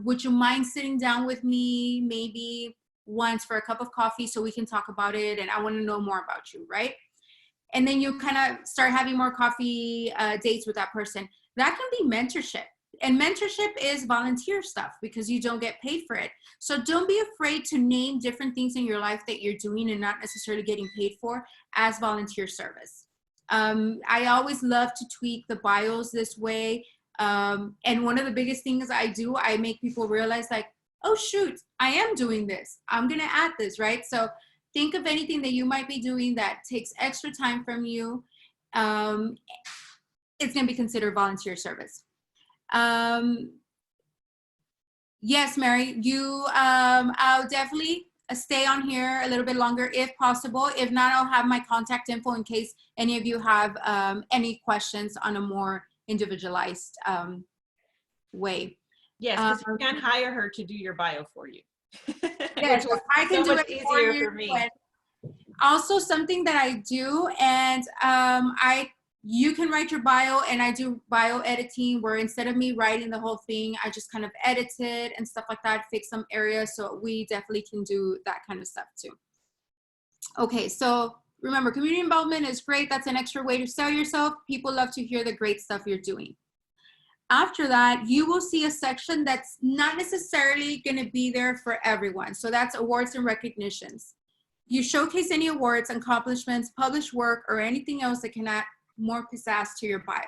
[SPEAKER 4] Would you mind sitting down with me maybe once for a cup of coffee so we can talk about it? And I want to know more about you, right? And then you kind of start having more coffee dates with that person. That can be mentorship. And mentorship is volunteer stuff because you don't get paid for it. So don't be afraid to name different things in your life that you're doing and not necessarily getting paid for as volunteer service. I always love to tweak the bios this way. And one of the biggest things I do, I make people realize like, oh shoot, I am doing this. I'm going to add this, right? So think of anything that you might be doing that takes extra time from you. It's going to be considered volunteer service. Yes, Mary, I'll definitely stay on here a little bit longer if possible. If not, I'll have my contact info in case any of you have any questions on a more individualized way.
[SPEAKER 2] Yes, because you can hire her to do your bio for you.
[SPEAKER 4] Yes,
[SPEAKER 2] Which was
[SPEAKER 4] I can
[SPEAKER 2] so
[SPEAKER 4] do
[SPEAKER 2] much
[SPEAKER 4] it
[SPEAKER 2] easier
[SPEAKER 4] you,
[SPEAKER 2] for me.
[SPEAKER 4] but also something that I do, and you can write your bio, and I do bio editing where instead of me writing the whole thing, I just kind of edit it and stuff like that, fix some areas. So we definitely can do that kind of stuff too. Okay, so remember, community involvement is great. That's an extra way to sell yourself. People love to hear the great stuff you're doing. After that, you will see a section that's not necessarily going to be there for everyone. So that's awards and recognitions. You showcase any awards, accomplishments, published work, or anything else that can add more pizzazz to your bio.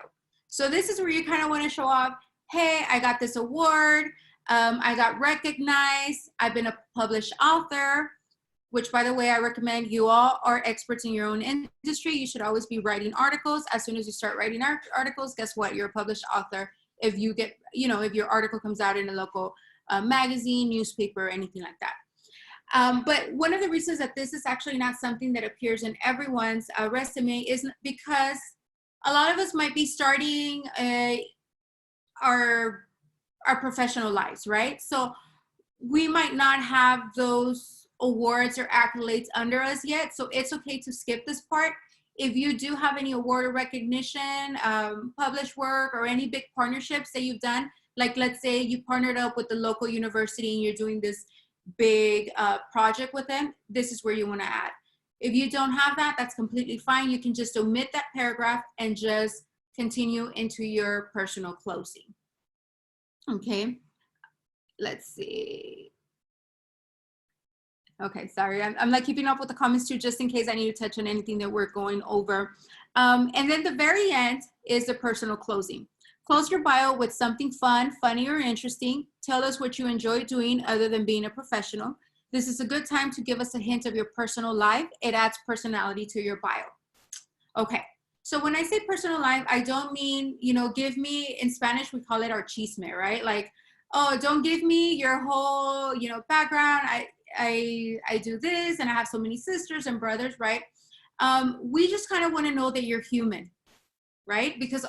[SPEAKER 4] So this is where you kind of want to show off, hey, I got this award, I got recognized, I've been a published author, which by the way, I recommend. You all are experts in your own industry. You should always be writing articles. As soon as you start writing articles, guess what? You're a published author. If you get, if your article comes out in a local magazine, newspaper, anything like that. But one of the reasons that this is actually not something that appears in everyone's resume is because a lot of us might be starting our professional lives, right? So we might not have those awards or accolades under us yet. So it's okay to skip this part. If you do have any award or recognition, published work, or any big partnerships that you've done, like let's say you partnered up with the local university and you're doing this big project with them, this is where you want to add. If you don't have that, that's completely fine. You can just omit that paragraph and just continue into your personal closing. Okay, let's see. Okay, sorry, I'm like keeping up with the comments too, just in case I need to touch on anything that we're going over. And then the very end is the personal closing. Close your bio with something fun, funny, or interesting. Tell us what you enjoy doing other than being a professional. This is a good time to give us a hint of your personal life. It adds personality to your bio. Okay, so when I say personal life, I don't mean, give me, in Spanish, we call it our chisme, right? Like, oh, don't give me your whole, background. I do this and I have so many sisters and brothers, right? We just kind of want to know that you're human, right? Because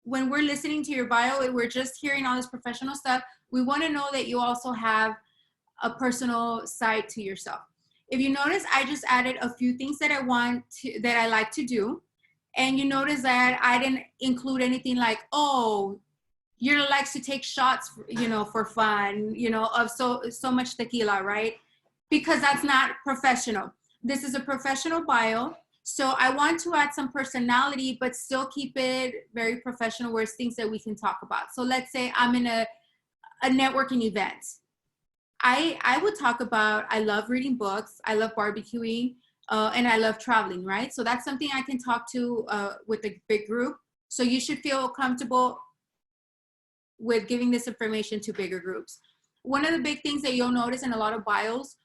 [SPEAKER 4] when we're listening to your bio, we're just hearing all this professional stuff. We want to know that you also have a personal side to yourself. If you notice, I just added a few things that I like to do. And you notice that I didn't include anything like, oh, you likes to take shots, for fun, of so much tequila, right? Because that's not professional. This is a professional bio. So I want to add some personality, but still keep it very professional, where it's things that we can talk about. So let's say I'm in a networking event. I would talk about, I love reading books, I love barbecuing, and I love traveling, right? So that's something I can talk to with a big group. So you should feel comfortable with giving this information to bigger groups. One of the big things that you'll notice in a lot of bios,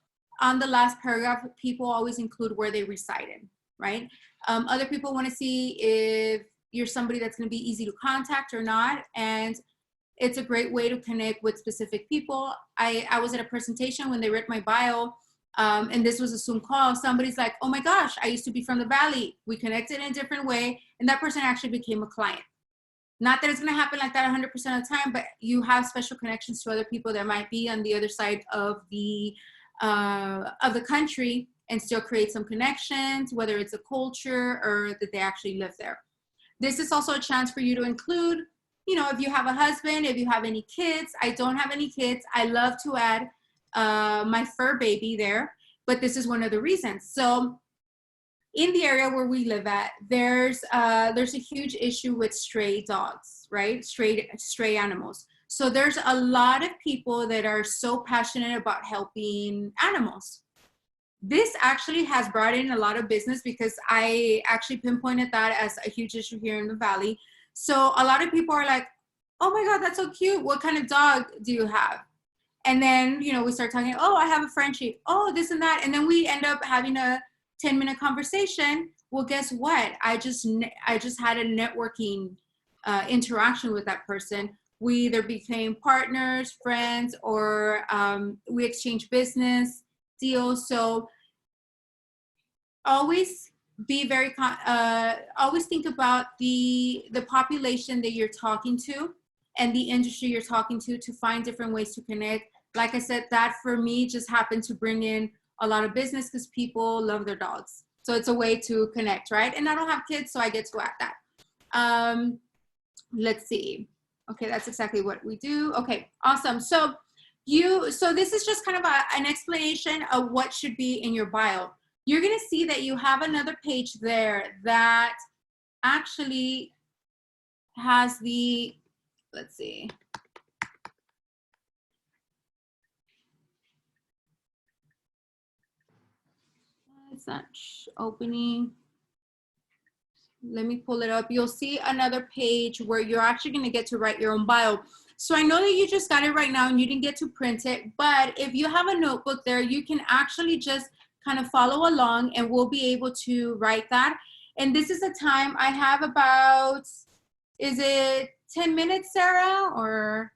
[SPEAKER 4] on the last paragraph, people always include where they resided, right? Other people want to see if you're somebody that's going to be easy to contact or not. And it's a great way to connect with specific people. I was at a presentation when they read my bio, and this was a Zoom call. Somebody's like, oh my gosh, I used to be from the Valley. We connected in a different way. And that person actually became a client. Not that it's going to happen like that 100% of the time, but you have special connections to other people that might be on the other side of the country, and still create some connections, whether it's a culture or that they actually live there. This is also a chance for you to include, if you have a husband, if you have any kids. I don't have any kids. I love to add my fur baby there, but this is one of the reasons. So in the area where we live at, there's a huge issue with stray dogs, right? Stray animals. So there's a lot of people that are so passionate about helping animals. This actually has brought in a lot of business, because I actually pinpointed that as a huge issue here in the Valley. So a lot of people are like, oh my God, that's so cute. What kind of dog do you have? And then, we start talking, oh, I have a Frenchie. Oh, this and that. And then we end up having a 10-minute conversation. Well, guess what? I just had a networking interaction with that person, We either became partners, friends, or we exchanged business deals. So always be very, always think about the population that you're talking to and the industry you're talking to find different ways to connect. Like I said, that for me just happened to bring in a lot of business because people love their dogs. So it's a way to connect, right? And I don't have kids, so I get to add that. Let's see. Okay, that's exactly what we do. Okay, awesome. So this is just kind of an explanation of what should be in your bio. You're gonna see that you have another page there that actually has the, let's see. It's not opening. Let me pull it up. You'll see another page where you're actually going to get to write your own bio. So I know that you just got it right now and you didn't get to print it, but if you have a notebook there, you can actually just kind of follow along and we'll be able to write that. And this is the time I have about, is it 10 minutes, Sarah, or?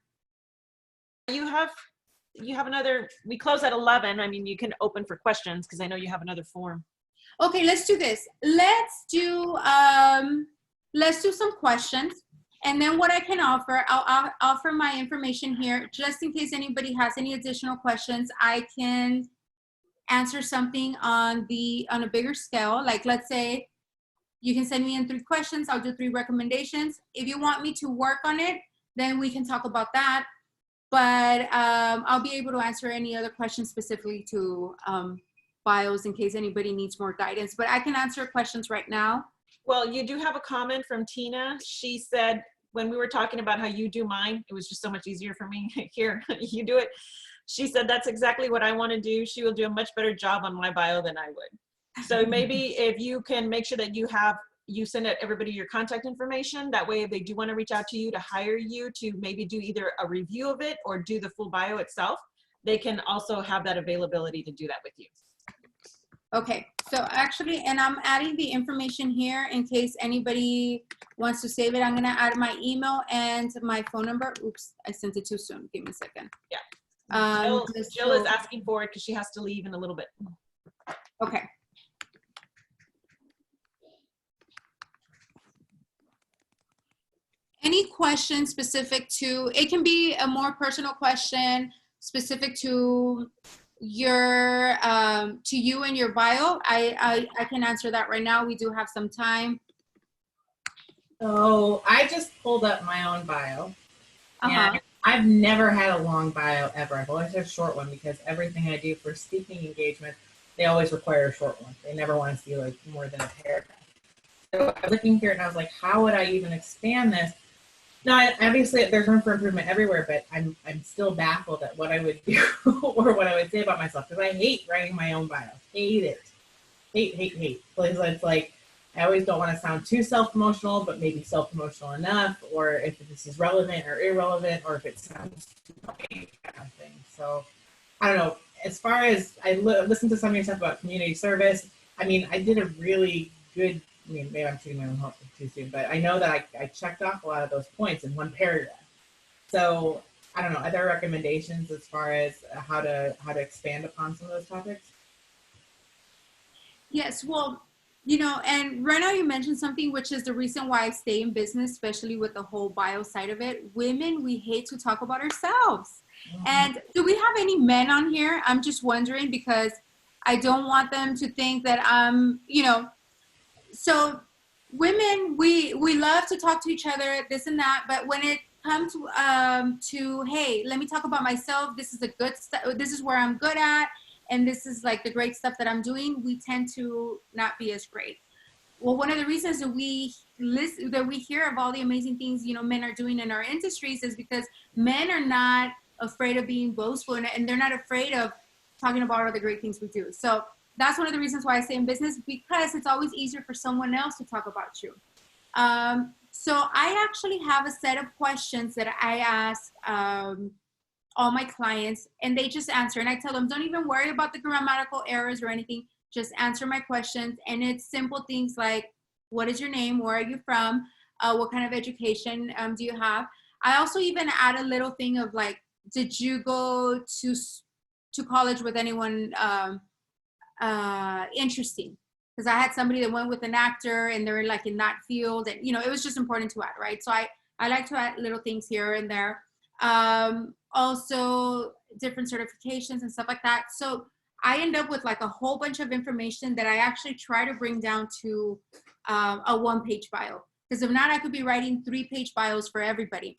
[SPEAKER 2] You have another, we close at 11. I mean, you can open for questions because I know you have another form.
[SPEAKER 4] Okay, let's do this. Let's do some questions. And then what I can offer, I'll offer my information here just in case anybody has any additional questions. I can answer something on a bigger scale. Like let's say you can send me in 3 questions. I'll do 3 recommendations. If you want me to work on it, then we can talk about that. But I'll be able to answer any other questions specifically to bios in case anybody needs more guidance. But I can answer questions right now.
[SPEAKER 2] Well, you do have a comment from Tina. She said, when we were talking about how you do mine, it was just so much easier for me. Here, you do it. She said, that's exactly what I want to do. She will do a much better job on my bio than I would. So maybe if you can make sure that you send out everybody your contact information. That way, if they do want to reach out to you to hire you to maybe do either a review of it or do the full bio itself, they can also have that availability to do that with you.
[SPEAKER 4] Okay, so actually, and I'm adding the information here in case anybody wants to save it. I'm gonna add my email and my phone number. Oops, I sent it too soon. Give me a second.
[SPEAKER 2] Yeah. Jill is asking for it because she has to leave in a little bit.
[SPEAKER 4] Okay. Any question specific to, it can be a more personal question specific to your to you and your bio. I can answer that right now. We do have some time.
[SPEAKER 1] So I just pulled up my own bio. And I've never had a long bio ever. I've always had a short one because everything I do for speaking engagement, they always require a short one. They never want to see like more than a paragraph. So I was looking here and I was like, how would I even expand this? Now, obviously there's room for improvement everywhere, but I'm still baffled at what I would do or what I would say about myself because I hate writing my own bio. Hate it. Hate. Because it's like, I always don't want to sound too self-promotional, but maybe self-promotional enough, or if this is relevant or irrelevant, or if it sounds too kind of thing. So I don't know. As far as I listened to some of your stuff about community service, I mean, I did a really good, I mean, maybe I'm shooting my own hook too soon, but I know that I checked off a lot of those points in one paragraph. So I don't know. Are there recommendations as far as how to expand upon some of those topics?
[SPEAKER 4] Yes, well, you know, and right now you mentioned something which is the reason why I stay in business, especially with the whole bio side of it. Women, we hate to talk about ourselves. And do we have any men on here? I'm just wondering because I don't want them to think that I'm, you know, so women, we love to talk to each other, this and that, but when it comes to hey, let me talk about myself, this is the good stuff, this is where I'm good at, and this is like the great stuff that I'm doing, we tend to not be as great. Well, one of the reasons that we hear of all the amazing things, you know, men are doing in our industries is because men are not afraid of being boastful and they're not afraid of talking about all the great things we do. So that's one of the reasons why I stay in business, because it's always easier for someone else to talk about you. So I actually have a set of questions that I ask all my clients, and they just answer. And I tell them, don't even worry about the grammatical errors or anything. Just answer my questions. And it's simple things like, what is your name? Where are you from? What kind of education do you have? I also even add a little thing of like, did you go to college with anyone interesting? Because I had somebody that went with an actor and they're like in that field, and it was just important to add, right? So I like to add little things here and there. Also different certifications and stuff like that. So I end up with like a whole bunch of information that I actually try to bring down to a one-page bio. Because if not, I could be writing 3-page bios for everybody.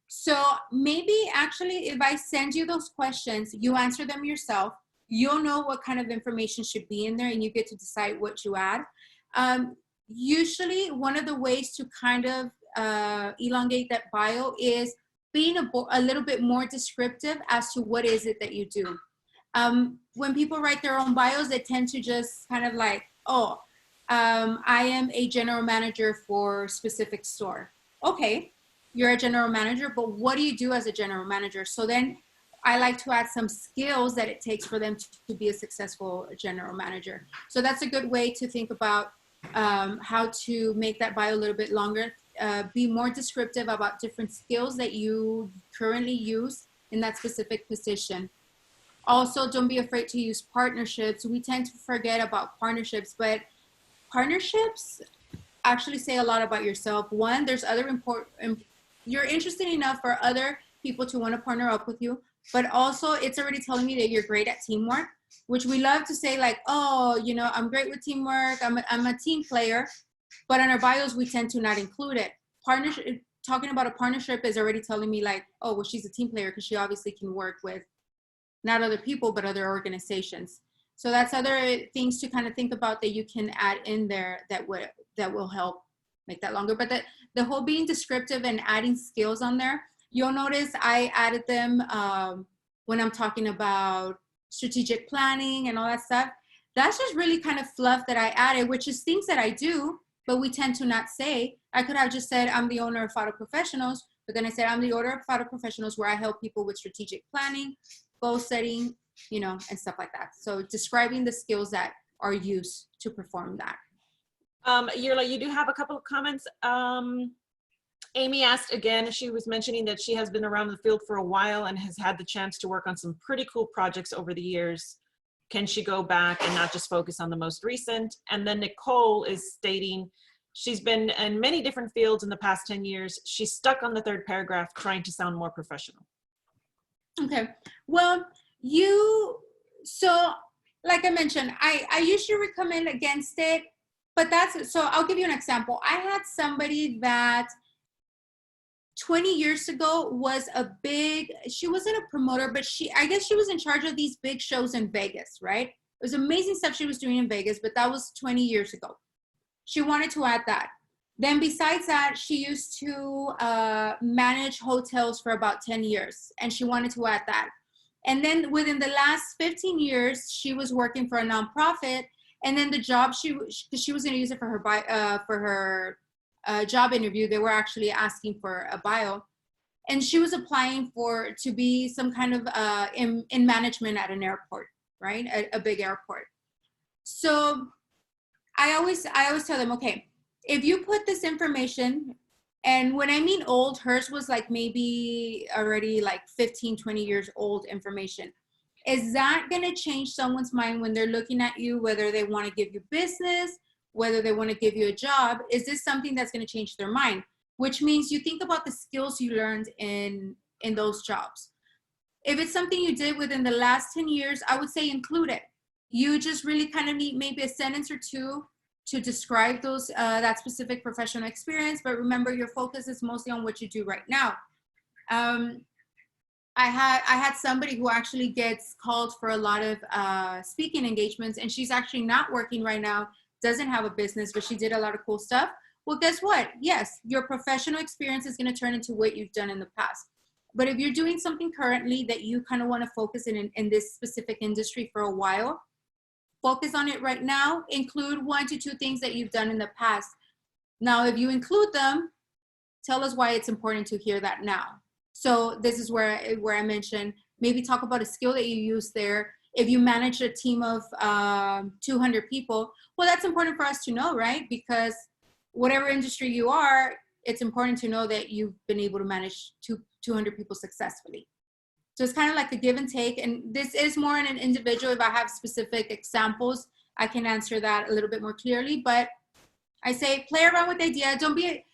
[SPEAKER 4] So maybe actually if I send you those questions, you answer them yourself, you'll know what kind of information should be in there and you get to decide what you add. Usually one of the ways to kind of elongate that bio is being a little bit more descriptive as to what is it that you do. When people write their own bios, they tend to just kind of like, oh, I am a general manager for specific store. Okay, you're a general manager, but what do you do as a general manager? So then I like to add some skills that it takes for them to be a successful general manager. So that's a good way to think about how to make that bio a little bit longer. Be more descriptive about different skills that you currently use in that specific position. Also, don't be afraid to use partnerships. We tend to forget about partnerships, but partnerships actually say a lot about yourself. One, there's other important, you're interested enough for other people to want to partner up with you, but also it's already telling me that you're great at teamwork, which we love to say like, oh, I'm great with teamwork. I'm a team player, but on our bios, we tend to not include it. Partnership, talking about a partnership is already telling me like, oh, well, she's a team player because she obviously can work with not other people, but other organizations. So that's other things to kind of think about that you can add in there that will help make that longer. But the whole being descriptive and adding skills on there, you'll notice I added them when I'm talking about strategic planning and all that stuff. That's just really kind of fluff that I added, which is things that I do, but we tend to not say. I could have just said I'm the owner of Photo Professionals, but then I said I'm the owner of Photo Professionals where I help people with strategic planning, goal setting, and stuff like that. So describing the skills that are used to perform that.
[SPEAKER 2] You do have a couple of comments. Amy asked again, she was mentioning that she has been around the field for a while and has had the chance to work on some pretty cool projects over the years. Can she go back and not just focus on the most recent? And then Nicole is stating she's been in many different fields in the past 10 years. She's stuck on the 3rd paragraph trying to sound more professional.
[SPEAKER 4] Okay, well, so like I mentioned, I usually recommend against it, but so I'll give you an example. I had somebody that 20 years ago she wasn't a promoter, but I guess she was in charge of these big shows in Vegas, right? It was amazing stuff she was doing in Vegas, but that was 20 years ago. She wanted to add that. Then besides that, she used to manage hotels for about 10 years, and she wanted to add that. And then within the last 15 years, she was working for a nonprofit, and then the job because she was going to use it for her job interview, they were actually asking for a bio, and she was applying to be some kind of in management at an airport, right? A big airport. So I always tell them, okay, if you put this information, and when I mean old, hers was like maybe already like 15, 20 years old information. Is that going to change someone's mind when they're looking at you, whether they want to give you business, whether they want to give you a job? Is this something that's going to change their mind? Which means you think about the skills you learned in those jobs. If it's something you did within the last 10 years, I would say include it. You just really kind of need maybe a sentence or two to describe that specific professional experience, but remember your focus is mostly on what you do right now. I had somebody who actually gets called for a lot of speaking engagements, and she's actually not working right now, doesn't have a business, but she did a lot of cool stuff. Well, guess what? Yes, your professional experience is going to turn into what you've done in the past. But if you're doing something currently that you kind of want to focus in this specific industry for a while, focus on it right now. Include 1 to 2 things that you've done in the past. Now, if you include them, tell us why it's important to hear that now. So this is where I mentioned, maybe talk about a skill that you use there. If you manage a team of 200 people, well, that's important for us to know, right? Because whatever industry you are, it's important to know that you've been able to manage 200 people successfully. So it's kind of like a give and take. And this is more in an individual. If I have specific examples, I can answer that a little bit more clearly. But I say play around with the idea. Don't be,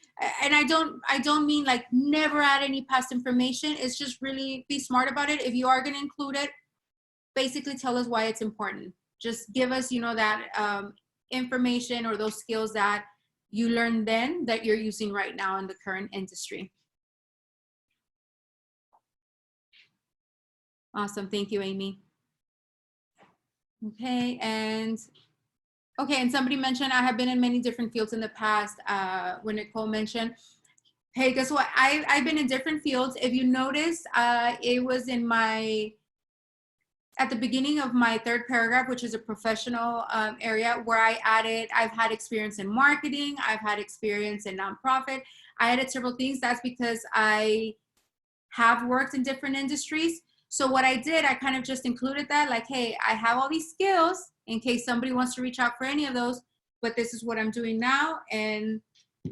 [SPEAKER 4] and I don't mean like never add any past information. It's just really be smart about it. If you are going to include it, basically tell us why it's important. Just give us, you know, that information or those skills that you learned then that you're using right now in the current industry. Awesome. Thank you, Amy. Okay. And somebody mentioned I have been in many different fields in the past. When Nicole mentioned, hey, guess what? I've been in different fields. If you notice, it was in at the beginning of my third paragraph, which is a professional area, where I added, I've had experience in marketing, I've had experience in nonprofit. I added several things. That's because I have worked in different industries. So what I did, I kind of just included that, like, hey, I have all these skills in case somebody wants to reach out for any of those, but this is what I'm doing now. And,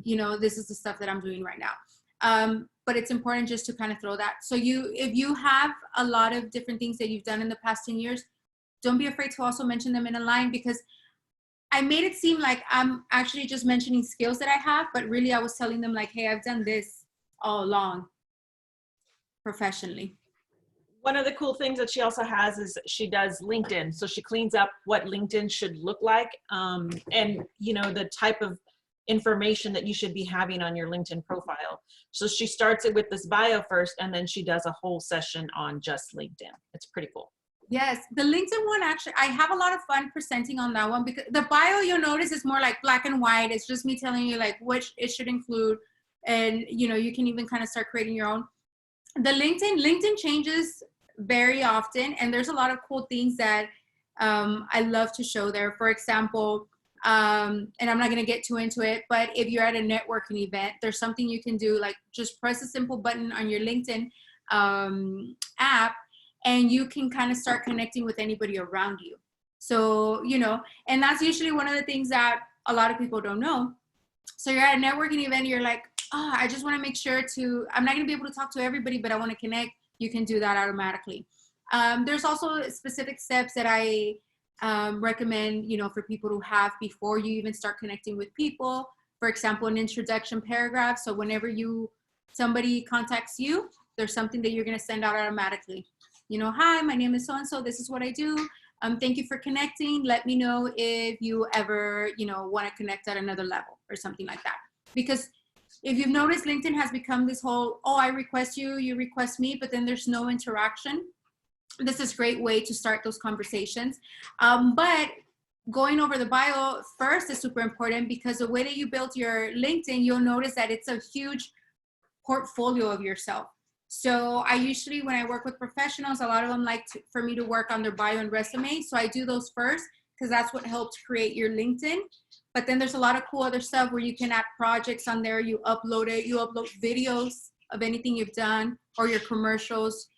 [SPEAKER 4] you know, this is the stuff that I'm doing right now. But it's important just to kind of throw that. So if you have a lot of different things that you've done in the past 10 years, don't be afraid to also mention them in a line, because I made it seem like I'm actually just mentioning skills that I have, but really I was telling them like, hey, I've done this all along professionally.
[SPEAKER 2] One of the cool things that she also has is she does LinkedIn. So she cleans up what LinkedIn should look like, and, you know, the type of information that you should be having on your LinkedIn profile. So she starts it with this bio first, and then she does a whole session on just LinkedIn. It's pretty cool.
[SPEAKER 4] Yes, the LinkedIn one, actually, I have a lot of fun presenting on that one, because the bio, you'll notice, is more like black and white. It's just me telling you like what it should include. And, you know, you can even kind of start creating your own. The LinkedIn changes very often, and there's a lot of cool things that I love to show there. For example, and I'm not going to get too into it, but if you're at a networking event, there's something you can do, like just press a simple button on your LinkedIn app, and you can kind of start connecting with anybody around you. So, you know, and that's usually one of the things that a lot of people don't know. So you're at a networking event, you're like, oh, I just want to make sure I'm not going to be able to talk to everybody, but I want to connect. You can do that automatically. There's also specific steps that I recommend, you know, for people to have before you even start connecting with people. For example, an introduction paragraph. So whenever somebody contacts you, there's something that you're going to send out automatically. You know, hi, my name is so-and-so. This is what I do. Thank you for connecting. Let me know if you ever, you know, want to connect at another level or something like that. Because if you've noticed, LinkedIn has become this whole, oh, I request you, you request me, but then there's no interaction. This is a great way to start those conversations. But going over the bio first is super important, because the way that you build your LinkedIn, you'll notice that it's a huge portfolio of yourself. So I usually, when I work with professionals, a lot of them like for me to work on their bio and resume. So I do those first, because that's what helps create your LinkedIn. But then there's a lot of cool other stuff where you can add projects on there. You upload it. You upload videos of anything you've done or your commercials.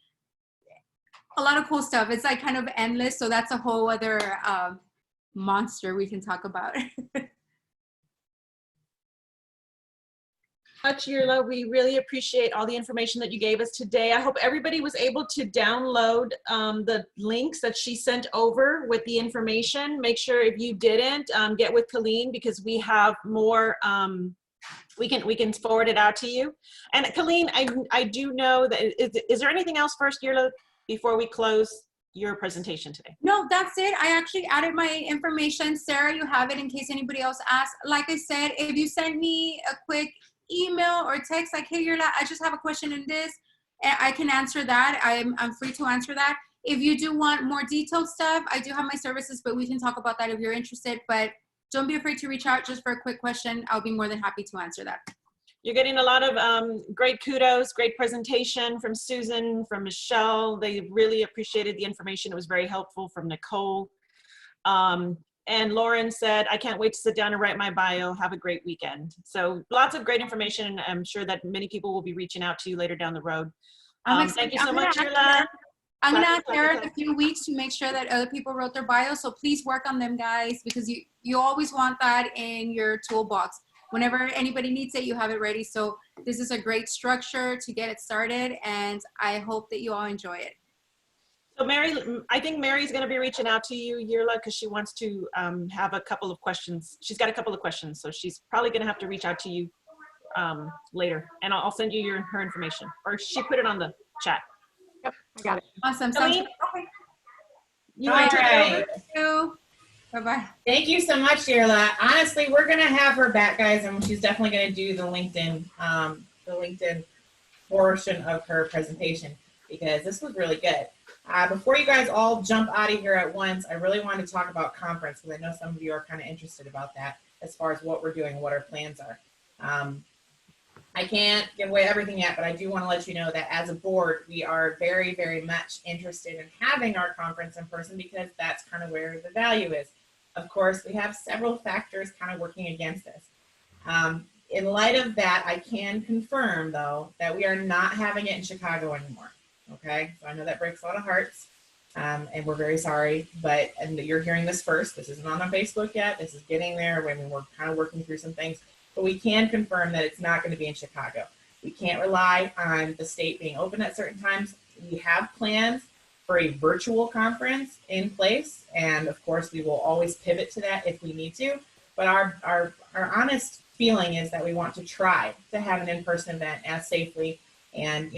[SPEAKER 4] A lot of cool stuff. It's like kind of endless. So that's a whole other monster we can talk about.
[SPEAKER 2] Much, Yurla. We really appreciate all the information that you gave us today. I hope everybody was able to download the links that she sent over with the information. Make sure if you didn't, get with Colleen, because we have more. We can forward it out to you. And Colleen, I do know that, is there anything else first, Yurla, before we close your presentation today?
[SPEAKER 4] No, that's it. I actually added my information. Sarah, you have it in case anybody else asks. Like I said, if you send me a quick email or text like, hey, Yurla, I just have a question in this, I can answer that. I'm free to answer that. If you do want more detailed stuff, I do have my services, but we can talk about that if you're interested. But don't be afraid to reach out just for a quick question. I'll be more than happy to answer that.
[SPEAKER 2] You're getting a lot of great kudos, great presentation from Susan, from Michelle. They really appreciated the information. It was very helpful. From Nicole. And Lauren said, I can't wait to sit down and write my bio. Have a great weekend. So lots of great information. And I'm sure that many people will be reaching out to you later down the road. Thank you so much, Yurla.
[SPEAKER 4] I'm going to ask Sarah in a few weeks to make sure that other people wrote their bio. So please work on them, guys, because you always want that in your toolbox. whenever anybody needs it, you have it ready. So this is a great structure to get it started, and I hope that you all enjoy it.
[SPEAKER 2] So Mary, I think Mary's going to be reaching out to you, Yirla, because she wants to have a couple of questions. She's got a couple of questions, so she's probably going to have to reach out to you later, and I'll send you her information, or she put it on the chat.
[SPEAKER 1] Yep, I got it.
[SPEAKER 4] Awesome.
[SPEAKER 2] Colleen,
[SPEAKER 4] Okay.
[SPEAKER 2] you
[SPEAKER 1] All
[SPEAKER 2] want to take it
[SPEAKER 1] right.
[SPEAKER 2] over?
[SPEAKER 4] Thank you. Bye-bye.
[SPEAKER 1] Thank you so much, Shirla. Honestly, we're gonna have her back, guys, and she's definitely gonna do the LinkedIn portion of her presentation because this was really good. Before you guys all jump out of here at once, I really wanted to talk about conference because I know some of you are kind of interested about that as far as what we're doing, what our plans are. I can't give away everything yet, but I do want to let you know that as a board, we are very, very much interested in having our conference in person because that's kind of where the value is. Of course, we have several factors kind of working against us. In light of that, I can confirm, though, that we are not having it in Chicago anymore. Okay, so I know that breaks a lot of hearts, and we're very sorry, but and you're hearing this first. This isn't on Facebook yet. This is getting there. I mean, we're kind of working through some things, but we can confirm that it's not going to be in Chicago. We can't rely on the state being open at certain times. We have plans for a virtual conference in place, and of course, we will always pivot to that if we need to. But our honest feeling is that we want to try to have an in-person event as safely and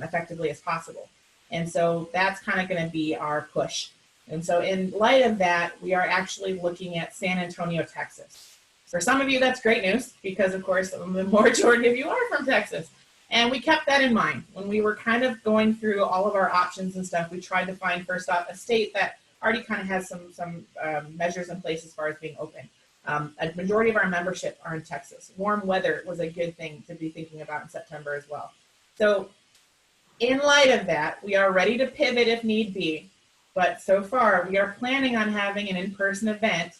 [SPEAKER 1] effectively as possible. And so that's kind of going to be our push. And so in light of that, we are actually looking at San Antonio, Texas. For some of you, that's great news because, of course, the majority of you are from Texas. And we kept that in mind. When we were kind of going through all of our options and stuff, we tried to find, first off, a state that already kind of has some measures in place as far as being open. A majority of our membership are in Texas. Warm weather was a good thing to be thinking about in September as well. So in light of that, we are ready to pivot if need be. But so far, we are planning on having an in-person event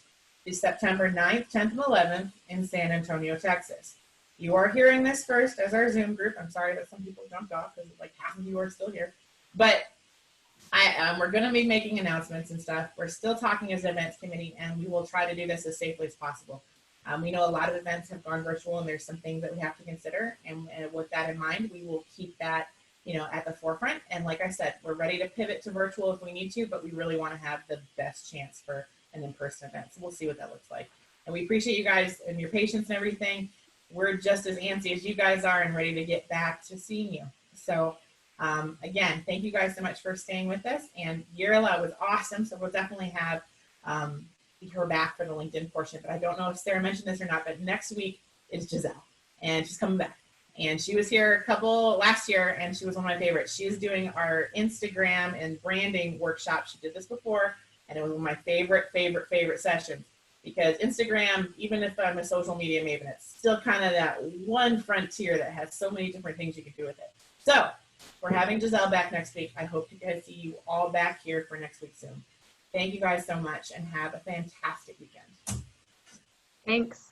[SPEAKER 1] is September 9th, 10th, and 11th in San Antonio, Texas. You are hearing this first as our Zoom group. I'm sorry that some people jumped off because like half of you are still here. But we're going to be making announcements and stuff. We're still talking as an events committee, and we will try to do this as safely as possible. We know a lot of events have gone virtual, and there's some things that we have to consider. And with that in mind, we will keep that at the forefront. And like I said, we're ready to pivot to virtual if we need to, but we really want to have the best chance for an in-person event. So we'll see what that looks like. And we appreciate you guys and your patience and everything. We're just as antsy as you guys are and ready to get back to seeing you. So again, thank you guys so much for staying with us. And Yirla was awesome. So we'll definitely have her back for the LinkedIn portion. But I don't know if Sarah mentioned this or not, but next week is Giselle. And she's coming back. And she was here last year, and she was one of my favorites. She is doing our Instagram and branding workshop. She did this before, and it was one of my favorite sessions. Because Instagram, even if I'm a social media maven, it's still kind of that one frontier that has so many different things you can do with it. So we're having Giselle back next week. I hope to see you all back here for next week soon. Thank you guys so much, and have a fantastic weekend.
[SPEAKER 10] Thanks.